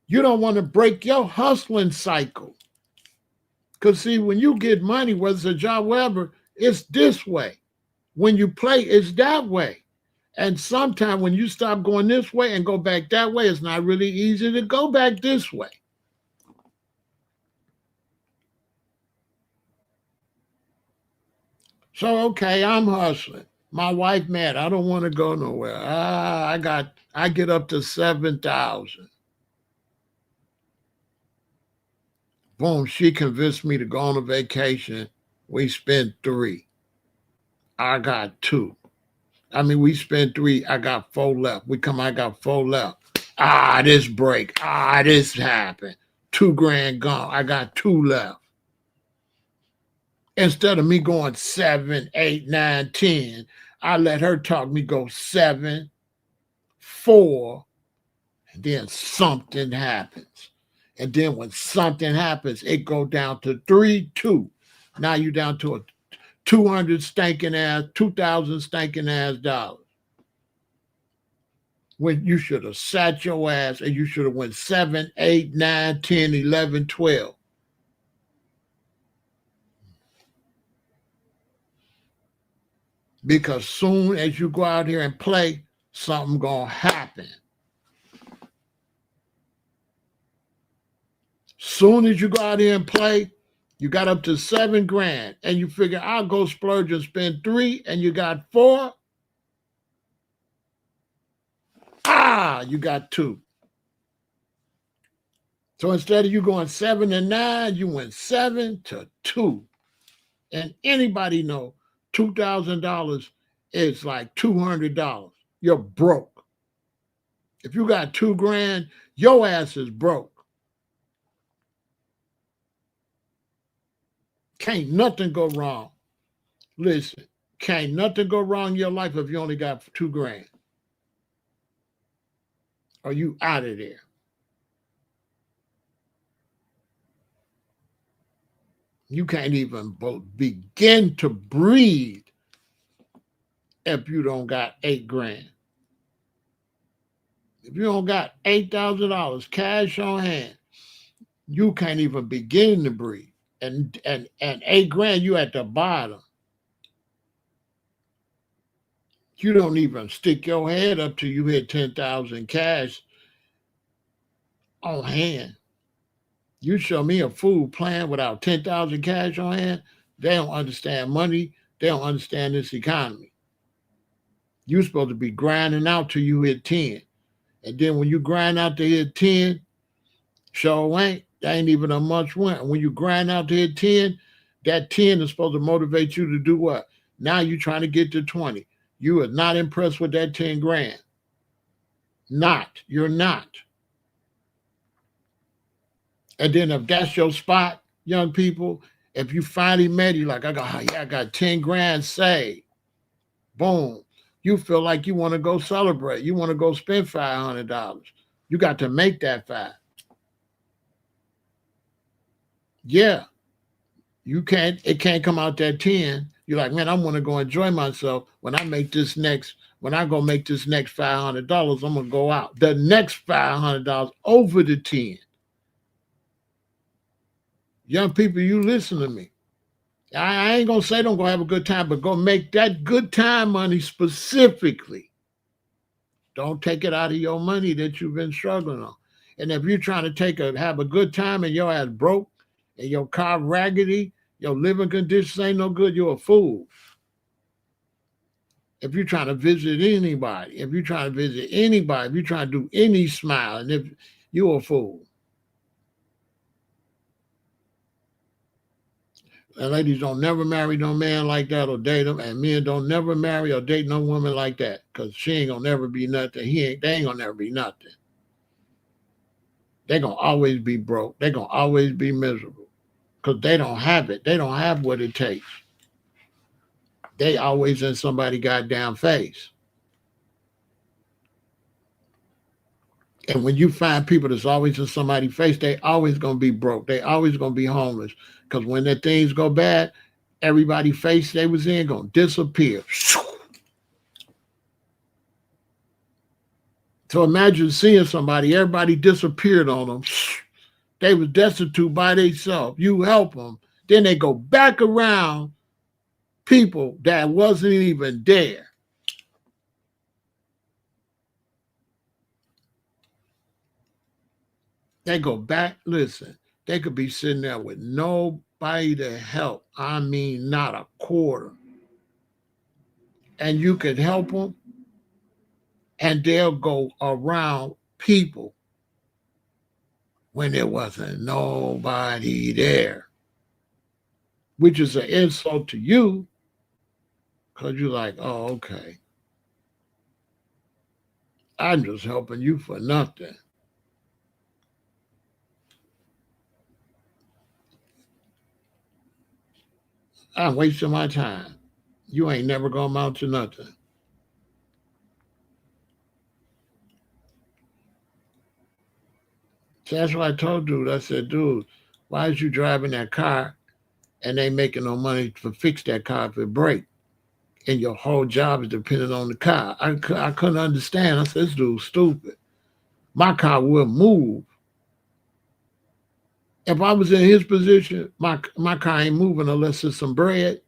you don't want to break your hustling cycle. Because see, when you get money, whether it's a job, whatever, it's this way. When you play, it's that way. And sometimes when you stop going this way and go back that way, it's not really easy to go back this way. So, okay, I'm hustling. My wife mad. I don't want to go nowhere. I get up to 7,000. Boom, she convinced me to go on a vacation. We spent 3. I got 2. We spent 3. I got 4 left. I got 4 left. This break. This happened. 2 grand gone. I got 2 left. Instead of me going 7, 8, 9, 10, I let her talk me go 7, 4, and then something happens. And then when something happens, it go down to 3, 2. Now you down to a 200 stinking ass, 2,000 stinking ass dollars. When you should have sat your ass and you should have went 7, 8, 9, 10, 11, 12. Because soon as you go out here and play, something gonna happen. Soon as you go out here and play, you got up to 7 grand and you figure I'll go splurge and spend 3 and you got 4. You got 2. So instead of you going 7 to 9, you went 7 to 2. And anybody know $2,000 is like $200. You're broke. If you got 2 grand, your ass is broke. Can't nothing go wrong. Listen, can't nothing go wrong in your life if you only got 2 grand. Or you out of there. You can't even begin to breathe if you don't got 8 grand. If you don't got $8,000 cash on hand, you can't even begin to breathe. And 8 grand, you at the bottom. You don't even stick your head up till you hit 10,000 cash on hand. You show me a fool playing without 10,000 cash on hand, they don't understand money. They don't understand this economy. You're supposed to be grinding out till you hit 10. And then when you grind out to hit 10, sure ain't. That ain't even a much win. When you grind out to hit 10, that 10 is supposed to motivate you to do what? Now you're trying to get to 20. You are not impressed with that 10 grand. You're not. And then if that's your spot, young people, if you finally made it, like, I got 10 grand saved. Boom. You feel like you want to go celebrate. You want to go spend $500. You got to make that 5. Yeah. It can't come out that 10. You're like, man, I want to go enjoy myself. When I go make this next $500, I'm going to go out. The next $500 over the 10. Young people, you listen to me. I ain't going to say don't go have a good time, but go make that good time money specifically. Don't take it out of your money that you've been struggling on. And if you're trying to have a good time and your ass broke and your car raggedy, your living conditions ain't no good, you're a fool. If you're trying to visit anybody, if you're trying to do any smile, and if you're a fool. And ladies, don't never marry no man like that or date him. And men don't never marry or date no woman like that, because she ain't gonna never be nothing. They ain't gonna never be nothing. They're gonna always be broke. They're gonna always be miserable. Because they don't have it. They don't have what it takes. They always in somebody's goddamn face. And when you find people that's always in somebody's face, they always gonna be broke. They always gonna be homeless. Because when their things go bad, everybody's face they was in gonna disappear. So imagine seeing somebody, everybody disappeared on them. They was destitute by themselves. You help them. Then they go back around people that wasn't even there. They go back, listen, they could be sitting there with nobody to help. I mean, not a quarter. And you could help them, and they'll go around people when there wasn't nobody there, which is an insult to you because you're like, oh, okay, I'm just helping you for nothing. I'm wasting my time. You ain't never gonna amount to nothing. So that's why I told dude, I said, dude, why is you driving that car and they making no money to fix that car if it break? And your whole job is dependent on the car. I couldn't understand. I said, this dude's stupid. My car will move. If I was in his position, my car ain't moving unless it's some bread.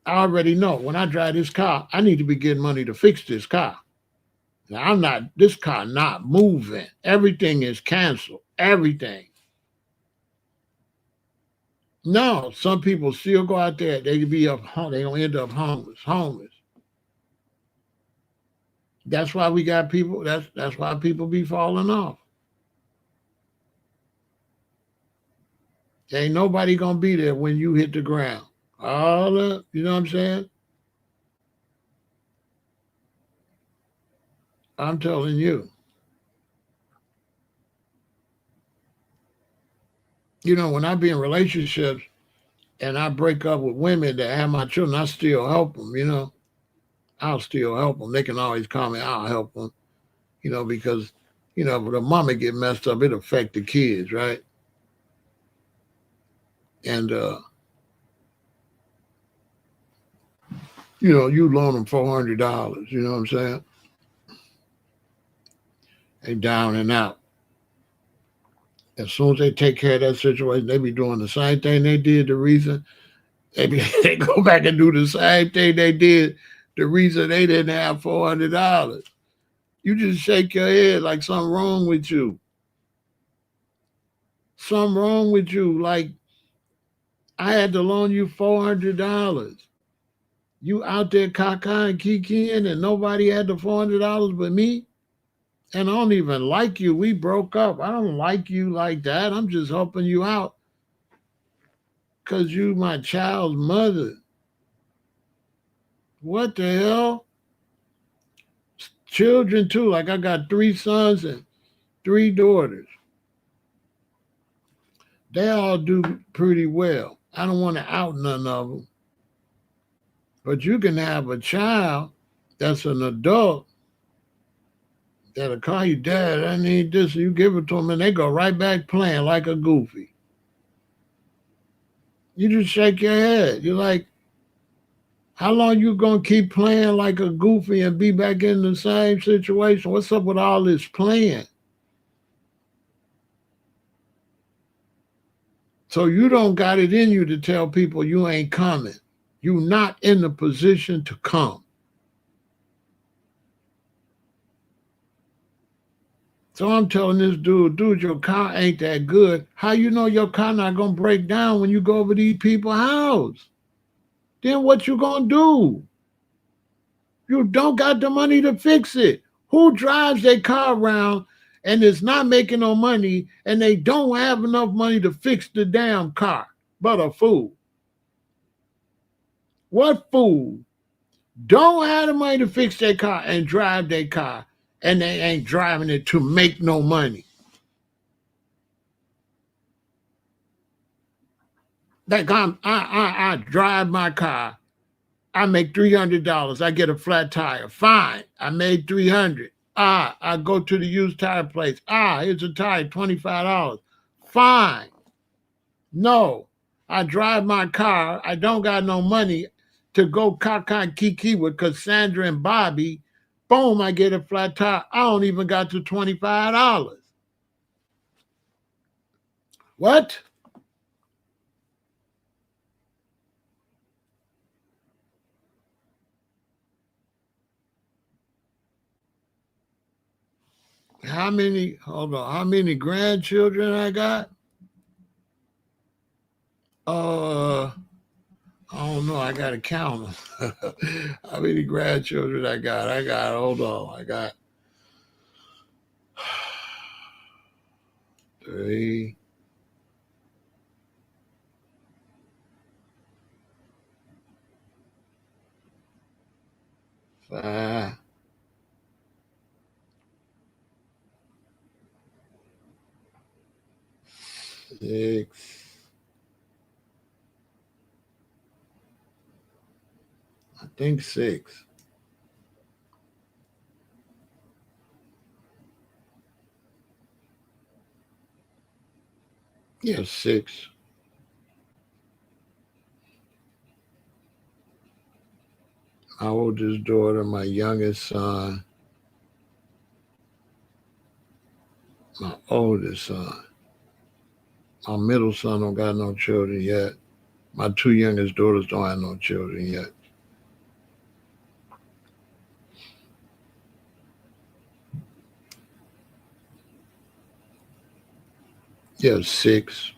I already know when I drive this car, I need to be getting money to fix this car. Now I'm not, this car not moving. Everything is canceled. Everything. No, some people still go out there. They could be up, they gonna end up homeless. Homeless. That's why we got people. That's why people be falling off. Ain't nobody gonna be there when you hit the ground. All the, you know what I'm saying? I'm telling you. You know, when I be in relationships and I break up with women that have my children, I still help them. You know, I'll still help them. They can always call me. I'll help them. You know, because if the mama get messed up, it affect the kids, right? And you loan them $400. You know what I'm saying? They down and out. As soon as they take care of that situation, they be doing the same thing they did. The reason they go back and do the same thing they did. The reason they didn't have $400. You just shake your head like something wrong with you. Something wrong with you. Like I had to loan you $400. You out there caca and kikiing and nobody had the $400 but me? And I don't even like you. We broke up. I don't like you like that. I'm just helping you out because you my child's mother. What the hell? Children too. Like I got 3 sons and 3 daughters. They all do pretty well. I don't want to out none of them. But you can have a child that's an adult that'll call you dad. I need this. You give it to them and they go right back playing like a goofy. You just shake your head. You're like, how long you gonna keep playing like a goofy and be back in the same situation? What's up with all this playing? So you don't got it in you to tell people you ain't coming. You not in the position to come. So I'm telling this dude, your car ain't that good. How you know your car not gonna break down when you go over these people's house? Then what you gonna do? You don't got the money to fix it. Who drives their car around and is not making no money and they don't have enough money to fix the damn car? But a fool. What fool don't have the money to fix their car and drive their car and they ain't driving it to make no money? Like I drive my car. I make $300. I get a flat tire. Fine. I made 300. I go to the used tire place. Here's a tire, $25. Fine. No. I drive my car. I don't got no money to go caca and kiki with Cassandra and Bobby Boom, I get a flat tire. I don't even got to $25. What? How many grandchildren I got? Uh, I don't know. I got to count them. How many grandchildren I got? Hold on. I got three, 5, 6. I think 6. Yeah, 6. My oldest daughter, my youngest son, my oldest son. My middle son don't got no children yet. My 2 youngest daughters don't have no children yet. Yeah, 6.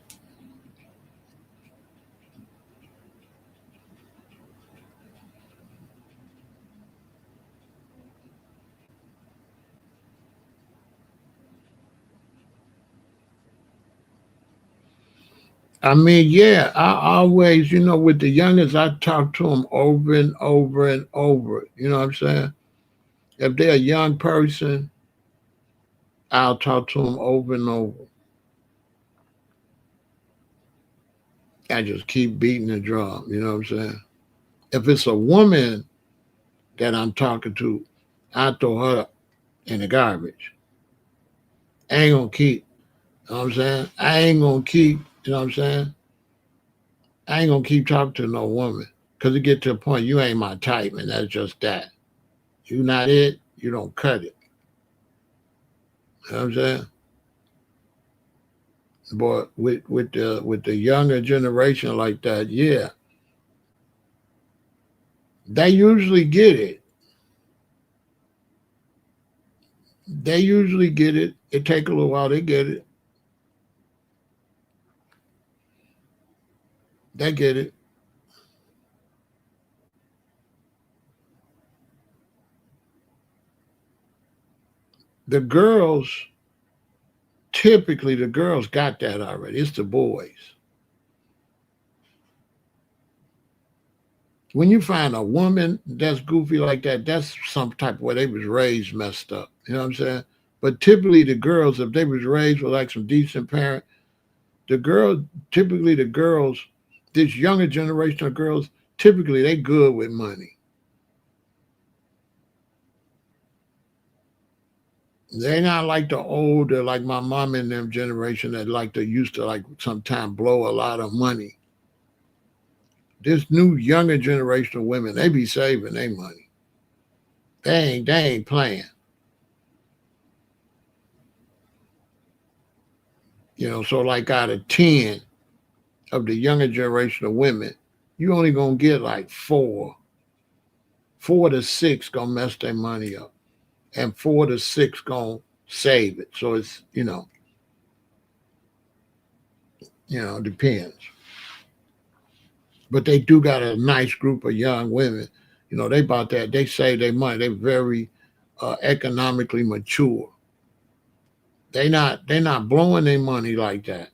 I mean, yeah, I always, with the youngest, I talk to them over and over and over. You know what I'm saying? If they're a young person, I'll talk to them over and over. I just keep beating the drum. You know what I'm saying? If it's a woman that I'm talking to, I throw her in the garbage. I ain't gonna keep. You know what I'm saying? I ain't gonna keep. You know what I'm saying? I ain't gonna keep talking to no woman because it get to a point you ain't my type, and that's just that. You not it. You don't cut it. You know what I'm saying? But with the younger generation like that, yeah, they usually get it. They usually get it. It take a little while. They get it. They get it. The girls, typically, the girls got that already. It's the boys. When you find a woman that's goofy like that, that's some type of way they was raised messed up. You know what I'm saying? But typically, the girls, if they was raised with like some decent parent, the girls, typically the girls, this younger generation of girls, typically they good with money. They not like the older, like my mom and them generation that like they used to like sometimes blow a lot of money. This new younger generation of women, they be saving their money. They ain't playing. So like out of 10 of the younger generation of women, you only gonna get like 4 to 6 gonna mess their money up, and 4 to 6 gonna save it. So it's depends. But they do got a nice group of young women. They about that. They save their money. They're very economically mature. They not blowing their money like that.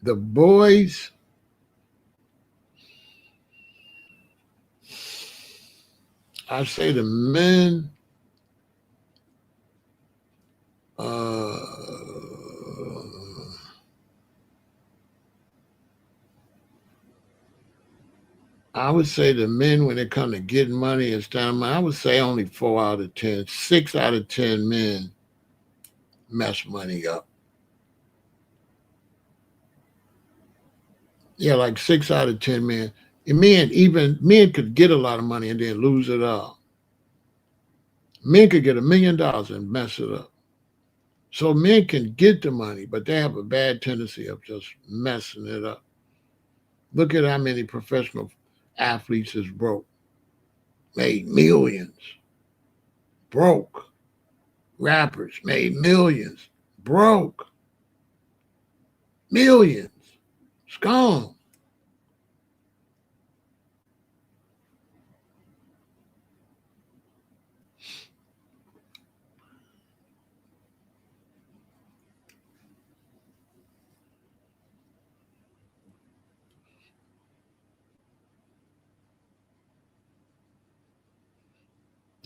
The boys, I say the men, uh, I would say the men when it comes to getting money and spending money, I would say only 4 out of 10, 6 out of 10 men mess money up. Yeah, like 6 out of 10 men. And men could get a lot of money and then lose it all. Men could get $1 million and mess it up. So men can get the money, but they have a bad tendency of just messing it up. Look at how many professional athletes is broke, made millions, broke. Rappers made millions, broke, millions, it's gone.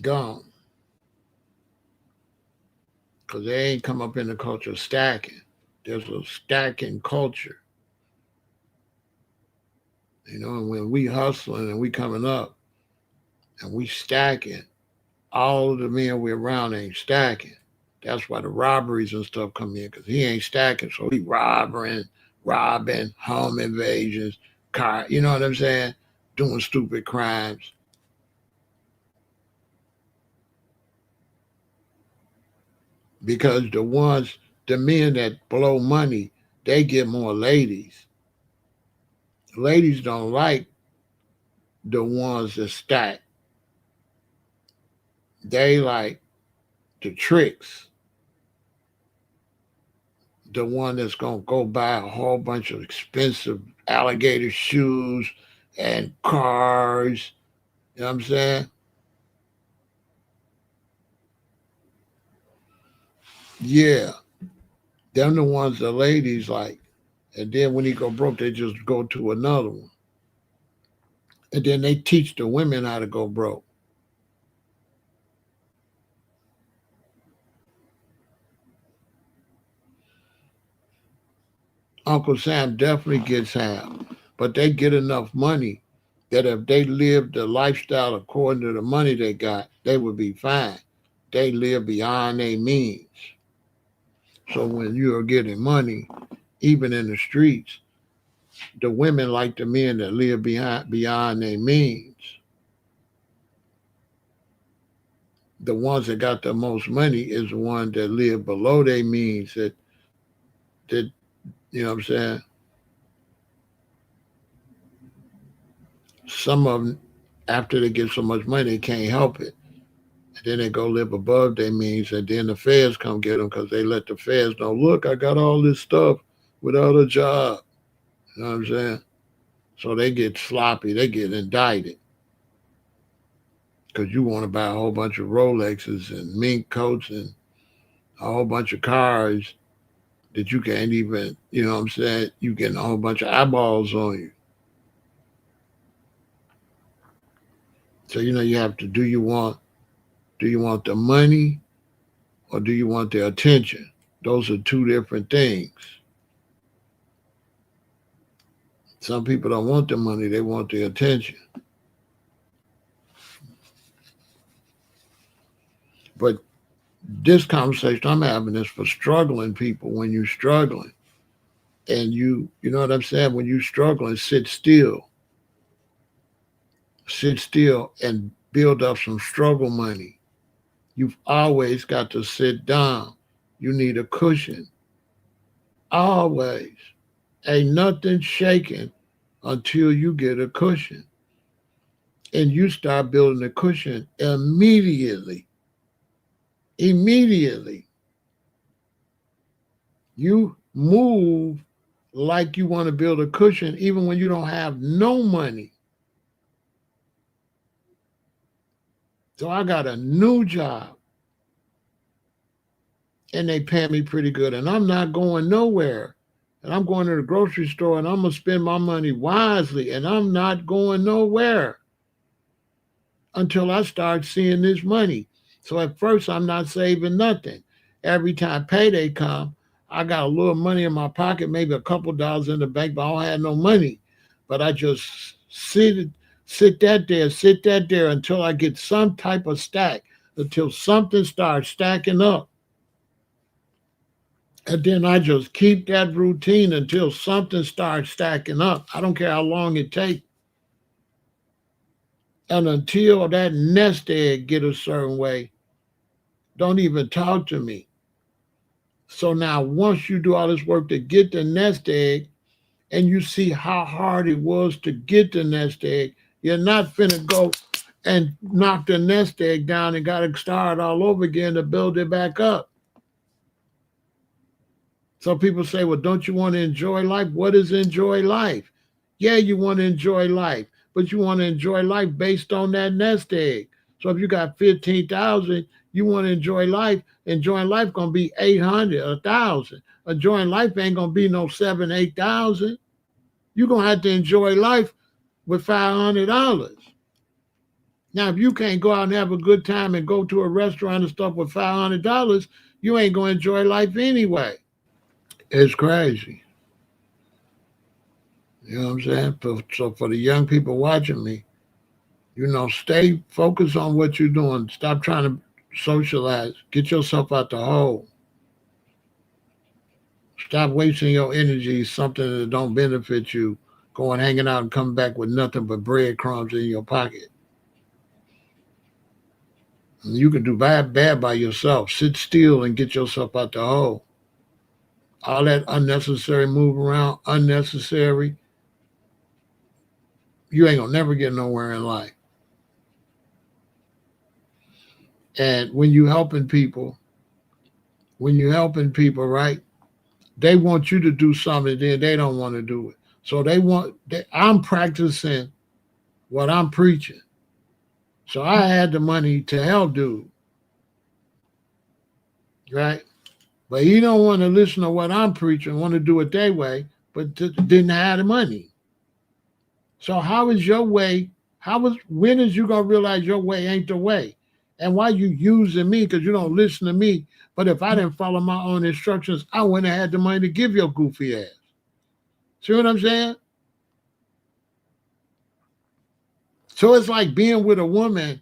Gone. Because they ain't come up in the culture of stacking. There's a stacking culture. And when we hustling and we coming up and we stacking, all of the men we around ain't stacking. That's why the robberies and stuff come in, because he ain't stacking. So he robbing, home invasions, car, you know what I'm saying? Doing stupid crimes. Because the men that blow money, they get more ladies. Ladies don't like the ones that stack. They like the tricks. The one that's gonna go buy a whole bunch of expensive alligator shoes and cars. You know what I'm saying? Yeah. Them the ones the ladies like. And then when he go broke, they just go to another one. And then they teach the women how to go broke. Uncle Sam definitely gets half, but they get enough money that if they lived the lifestyle according to the money they got, they would be fine. They live beyond their means. So when you are getting money, even in the streets, the women like the men that live beyond their means. The ones that got the most money is the ones that live below their means. That you know what I'm saying. Some of them, after they get so much money, they can't help it. And then they go live above their means, and then the feds come get them because they let the feds know, look, I got all this stuff without a job. You know what I'm saying? So they get sloppy, they get indicted because you want to buy a whole bunch of Rolexes and mink coats and a whole bunch of cars that you can't even, you know what I'm saying? You getting a whole bunch of eyeballs on you. So you have to do you want the money or do you want the attention? Those are two different things. Some people don't want the money, they want the attention. But this conversation I'm having is for struggling people. When you're struggling and you know what I'm saying? When you're struggling, sit still and build up some struggle money. You've always got to sit down. You need a cushion. Always. Ain't nothing shaking until you get a cushion. And you start building a cushion immediately. Immediately. You move like you want to build a cushion even when you don't have no money. So I got a new job and they pay me pretty good and I'm not going nowhere. And I'm going to the grocery store and I'm going to spend my money wisely and I'm not going nowhere until I start seeing this money. So at first I'm not saving nothing. Every time payday come, I got a little money in my pocket, maybe a couple dollars in the bank, but I don't have no money. But I just sit that there until I get some type of stack, until something starts stacking up. And then I just keep that routine until something starts stacking up. I don't care how long it takes. And until that nest egg get a certain way, don't even talk to me. So now once you do all this work to get the nest egg and you see how hard it was to get the nest egg, you're not finna go and knock the nest egg down and gotta start all over again to build it back up. So people say, well, don't you want to enjoy life? What is enjoy life? Yeah, you want to enjoy life, but you want to enjoy life based on that nest egg. So if you got 15,000, you want to enjoy life. Enjoying life gonna be 800, 1,000. Enjoying life ain't gonna be no 7, 8,000. You're gonna have to enjoy life with $500. Now, if you can't go out and have a good time and go to a restaurant and stuff with $500, you ain't gonna enjoy life anyway. It's crazy. You know what I'm saying? So for the young people watching me, stay focused on what you're doing. Stop trying to socialize. Get yourself out the hole. Stop wasting your energy something that don't benefit you. Going hanging out and coming back with nothing but breadcrumbs in your pocket. And you can do bad by yourself. Sit still and get yourself out the hole. All that unnecessary move around, unnecessary, you ain't gonna never get nowhere in life. And when you helping people, right? They want you to do something, then they don't want to do it. So I'm practicing what I'm preaching. So I had the money to help dude, right? But he don't want to listen to what I'm preaching, want to do it their way, but didn't have the money. So how is your way? When is you gonna realize your way ain't the way? And why you using me? Because you don't listen to me. But if I didn't follow my own instructions, I wouldn't have had the money to give your goofy ass. See what I'm saying? So it's like being with a woman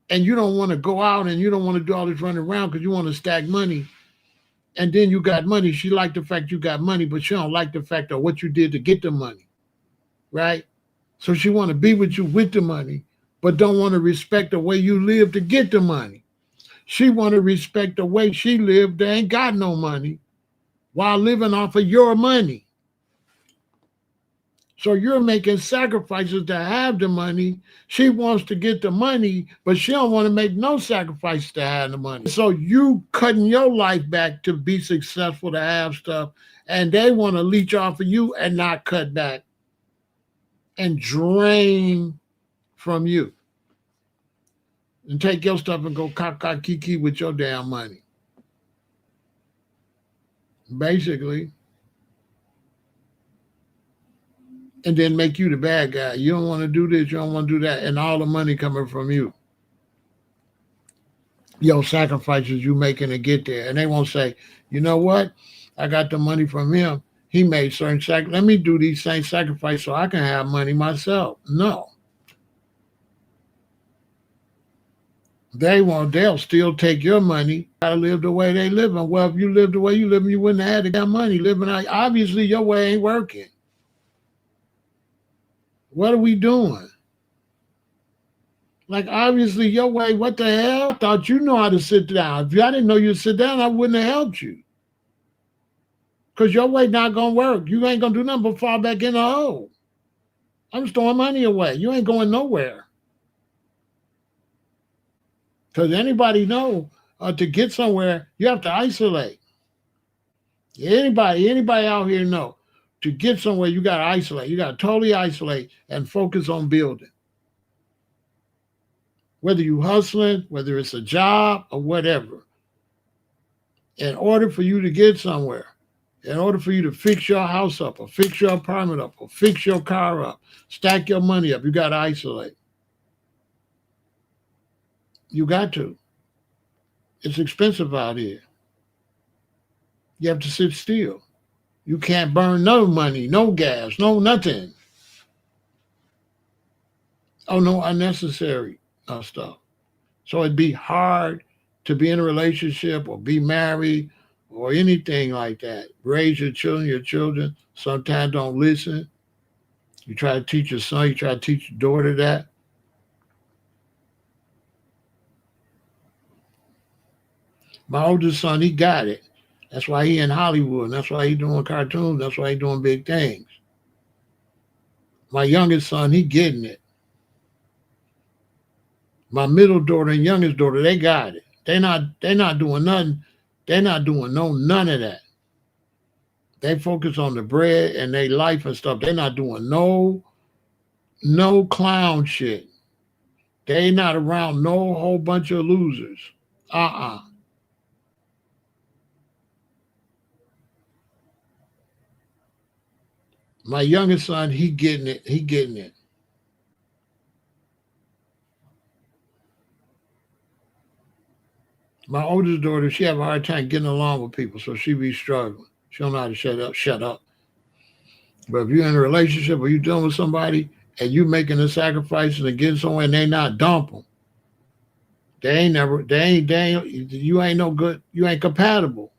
and you don't want to go out and you don't want to do all this running around because you want to stack money. And then you got money. She liked the fact you got money, but she don't like the fact of what you did to get the money, right? So she want to be with you with the money, but don't want to respect the way you live to get the money. She want to respect the way she lived. They ain't got no money while living off of your money. So you're making sacrifices to have the money. She wants to get the money, but she don't want to make no sacrifices to have the money. So you cutting your life back to be successful to have stuff, and they want to leech off of you and not cut back and drain from you and take your stuff and go kiki with your damn money. Basically, and then make you the bad guy. You don't want to do this, you don't want to do that, and all the money coming from you. Your sacrifices you making to get there. And they won't say, you know what? I got the money from him. He made certain sacrifices. Let me do these same sacrifices so I can have money myself. No. They'll still take your money. Gotta live the way they live. And well, if you live the way you live, you wouldn't have had the damn money living out. Obviously your way ain't working. What are we doing? Like obviously your way, what the hell? I thought you know how to sit down. If I didn't know you'd sit down, I wouldn't have helped you. Because your way not gonna work. You ain't gonna do nothing but fall back in the hole. I'm throwing money away. You ain't going nowhere. Because anybody know to get somewhere, you have to isolate. Anybody out here know to get somewhere, you got to isolate. You got to totally isolate and focus on building. Whether you hustling, whether it's a job or whatever. In order for you to get somewhere, in order for you to fix your house up or fix your apartment up or fix your car up, stack your money up, you got to isolate. You got to. It's expensive out here. You have to sit still. You can't burn no money, no gas, no nothing. Oh, no unnecessary stuff. So it'd be hard to be in a relationship or be married or anything like that. Raise your children sometimes don't listen. You try to teach your son, you try to teach your daughter that. My oldest son, he got it. That's why he in Hollywood. And that's why he doing cartoons. That's why he doing big things. My youngest son, he getting it. My middle daughter and youngest daughter, they got it. They not doing nothing. They not doing none of that. They focus on the bread and their life and stuff. They not doing no clown shit. They not around no whole bunch of losers. Uh-uh. My youngest son, he getting it. He getting it. My oldest daughter, she have a hard time getting along with people, so she be struggling. She don't know how to shut up. Shut up. But if you're in a relationship or you dealing with somebody and you making a sacrifice and getting somewhere and they not dump them, you ain't no good. You ain't compatible.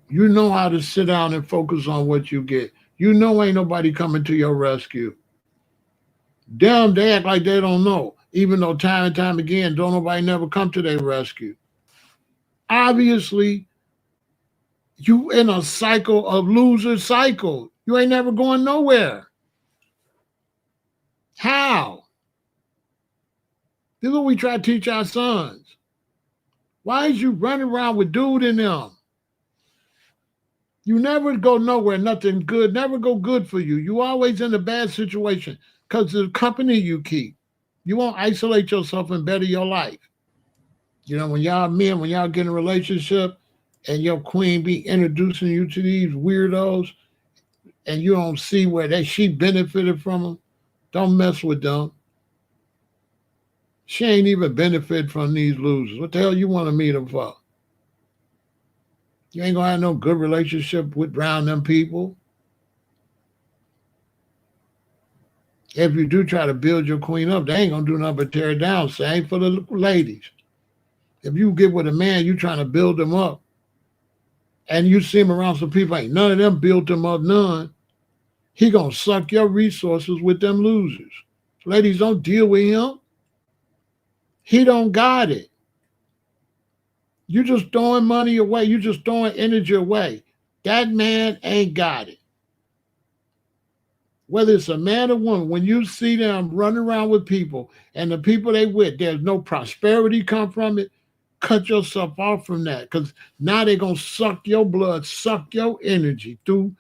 You know how to sit down and focus on what you get. You know ain't nobody coming to your rescue. Them, they act like they don't know, even though time and time again, don't nobody never come to their rescue. Obviously, you in a cycle of loser cycle. You ain't never going nowhere. How? This is what we try to teach our sons. Why is you running around with dude in them? You never go nowhere, nothing good, never go good for you. You always in a bad situation because of the company you keep. You won't isolate yourself and better your life. You know, when y'all men, when y'all get in a relationship and your queen be introducing you to these weirdos and you don't see where she benefited from them, don't mess with them. She ain't even benefit from these losers. What the hell you want to meet them for? You ain't gonna have no good relationship with around them people. If you do try to build your queen up, they ain't gonna do nothing but tear it down. Same for the ladies. If you get with a man, you trying to build them up, and you see him around some people, ain't none of them built him up, none. He gonna suck your resources with them losers. Ladies, don't deal with him. He don't got it. You just throwing money away. You just throwing energy away. That man ain't got it. Whether it's a man or woman, when you see them running around with people and the people they with, there's no prosperity come from it, cut yourself off from that because now they're going to suck your blood, suck your energy through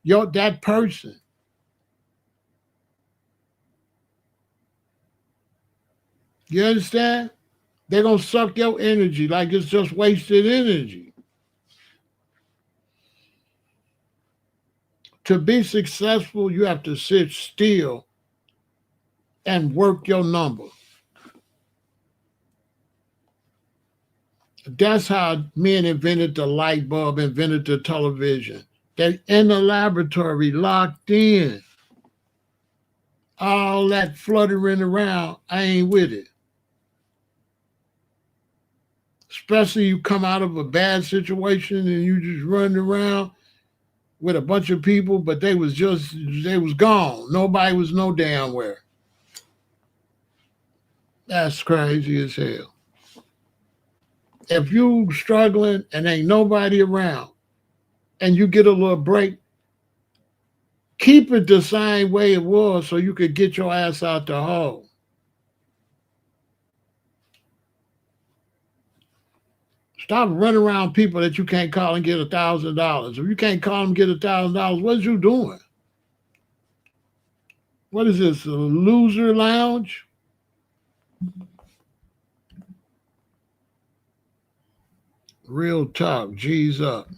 that person. You understand? They're going to suck your energy like it's just wasted energy. To be successful, you have to sit still and work your number. That's how men invented the light bulb, invented the television. They're in the laboratory, locked in. All that fluttering around, I ain't with it. Especially you come out of a bad situation and you just running around with a bunch of people, but they was gone. Nobody was no damn where. That's crazy as hell. If you struggling and ain't nobody around and you get a little break, keep it the same way it was so you could get your ass out the hole. Stop running around people that you can't call and get $1,000. If you can't call them and get $1,000, what is you doing? What is this, a loser lounge? Real talk, G's up.